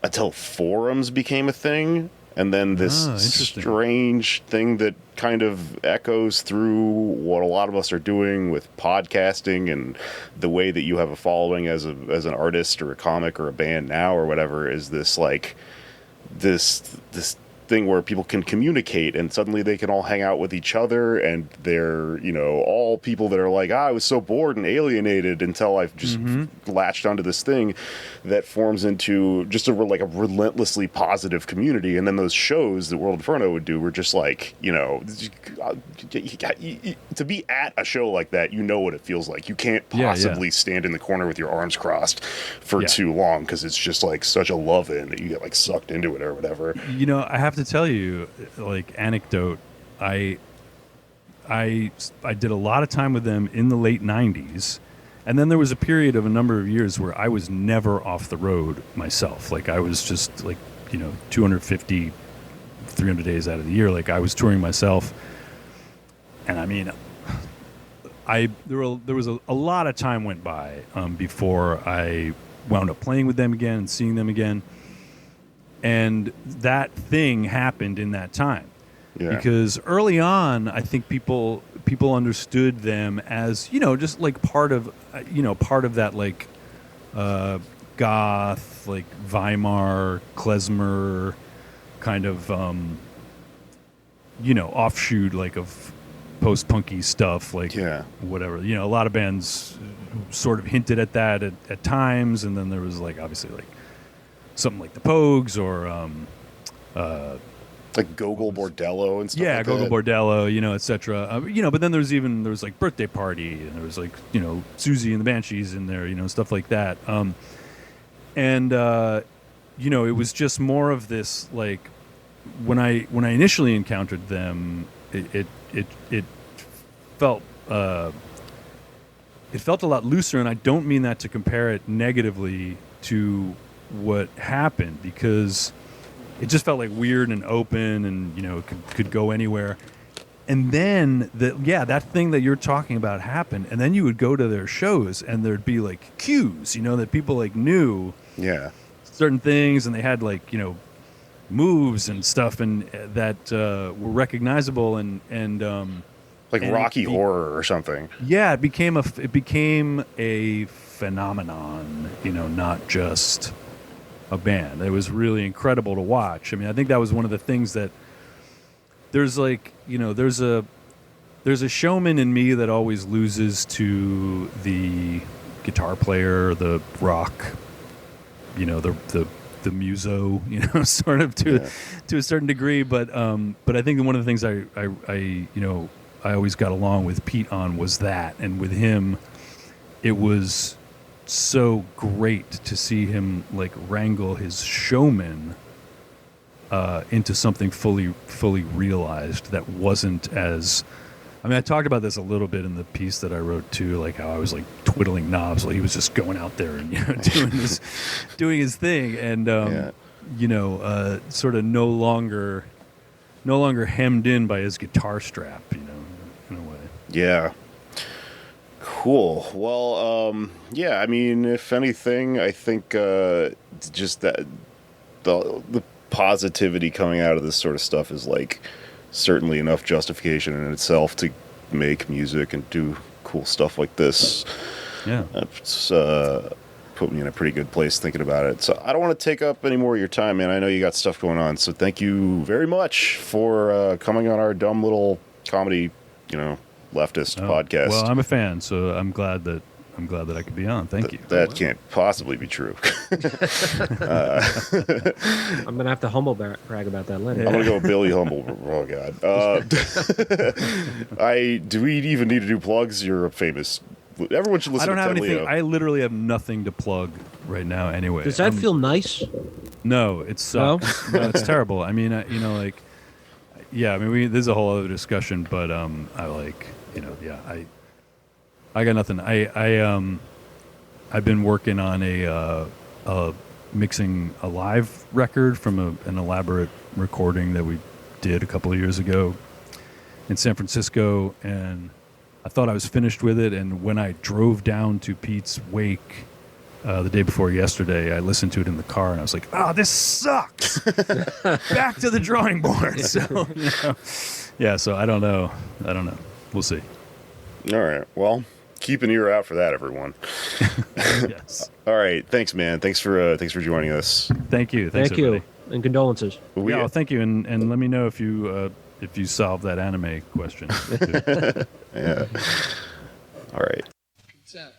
until forums became a thing. And then this strange thing that kind of echoes through what a lot of us are doing with podcasting and the way that you have a following as an artist or a comic or a band now or whatever, is this like this thing where people can communicate and suddenly they can all hang out with each other, and they're all people that are like, I was so bored and alienated until I've just latched onto this thing that forms into just a relentlessly positive community. And then those shows that World Inferno would do were just like, to be at a show like that, what it feels like. You can't possibly stand in the corner with your arms crossed for too long, because it's just like such a love-in that you get like sucked into it or whatever. I have to tell you, like, anecdote, I did a lot of time with them in the late 90s, and then there was a period of a number of years where I was never off the road myself. Like, I was just like 250 300 days out of the year, like, I was touring myself. And I mean, there was a lot of time went by before I wound up playing with them again and seeing them again. And that thing happened in that time, because early on, I think people understood them as just like part of that like goth, like Weimar, klezmer kind of offshoot like of post-punky stuff, like whatever. A lot of bands sort of hinted at that at times, and then there was like obviously like something like the Pogues or like Gogol Bordello and stuff. Yeah, like Gogol that. Bordello, etc. But then there was like Birthday Party, and there was like Susie and the Banshees in there, stuff like that. And you know, it was just more of this, like, when I initially encountered them, it felt a lot looser, and I don't mean that to compare it negatively to what happened, because it just felt like weird and open, and you know, it could go anywhere. And then that thing that you're talking about happened, and then you would go to their shows, and there'd be like cues, you know, that people like knew certain things, and they had like, you know, moves and stuff, and that were recognizable, and like Rocky Horror or something. Yeah, it became a phenomenon, you know, not just a band. It was really incredible to watch. I mean, I think that was one of the things that there's like, you know, there's a showman in me that always loses to the guitar player, the rock, you know, the muso, you know, sort of to a certain degree. But I think one of the things I you know, I always got along with Pete on was that, and with him, it was so great to see him like wrangle his showman into something fully realized that wasn't as. I mean, I talked about this a little bit in the piece that I wrote too, like how I was like twiddling knobs while he was just going out there and, you know, doing his thing, and you know, sort of no longer hemmed in by his guitar strap, you know, in a way. Yeah. Cool. Well, yeah, I mean, if anything, I think just that the positivity coming out of this sort of stuff is like certainly enough justification in itself to make music and do cool stuff like this. Yeah. It's put me in a pretty good place thinking about it. So I don't want to take up any more of your time, man. I know you got stuff going on. So thank you very much for coming on our dumb little comedy, you know, leftist podcast. Well, I'm a fan, so I'm glad that I could be on. Thank you. That can't possibly be true. I'm gonna have to humble brag about that later. I'm gonna go Billy Humble. Oh God. Do we even need to do plugs? You're a famous. Everyone should listen. I don't have to anything. Leo. I literally have nothing to plug right now. Anyway, Does that feel nice? No, it sucks. No, it's terrible. I mean, you know, like, yeah. I mean, this is a whole other discussion, but I like, you know, yeah. I got nothing. I've been working on a mixing a live record from an elaborate recording that we did a couple of years ago in San Francisco, and I thought I was finished with it. And when I drove down to Pete's wake the day before yesterday, I listened to it in the car, and I was like, "Oh, this sucks! Back to the drawing board." So, you know, yeah. So I don't know. We'll see. All right. Well, keep an ear out for that, everyone. Yes. All right. Thanks, man. Thanks for joining us. Thank you. Thanks, Thank you, everybody. and condolences. Yeah, well, thank you, and let me know if you solve that anime question. Yeah. All right. Contempt.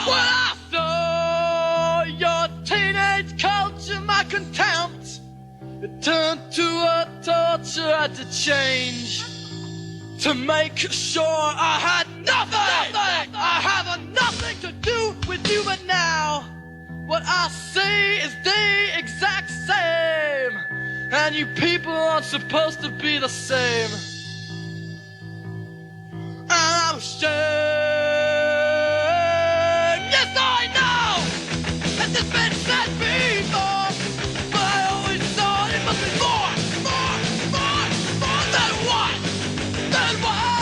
Well, I saw your teenage culture, my contempt. It turned to a torture I had to change to make sure I had nothing. I have nothing to do with you, but now what I see is the exact same, and you people aren't supposed to be the same. And I'm ashamed. Yes, I know that this been said before, but I always thought it must be more than what? Then what?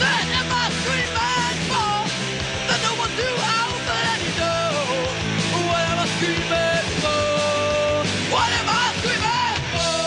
Then am I screaming for? Then no one do out, but then you know. What am I screaming for? What am I screaming for?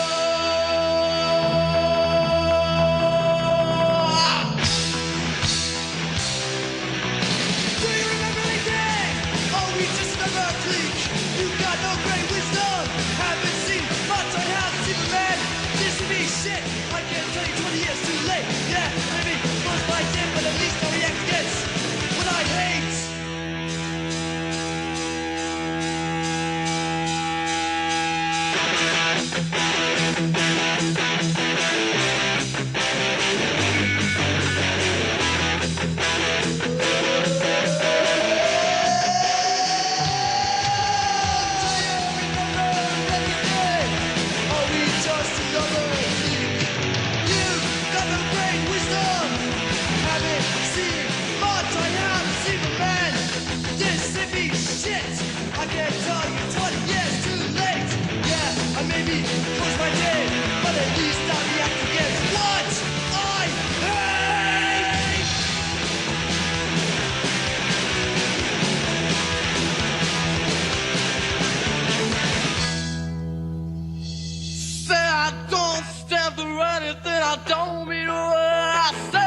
I say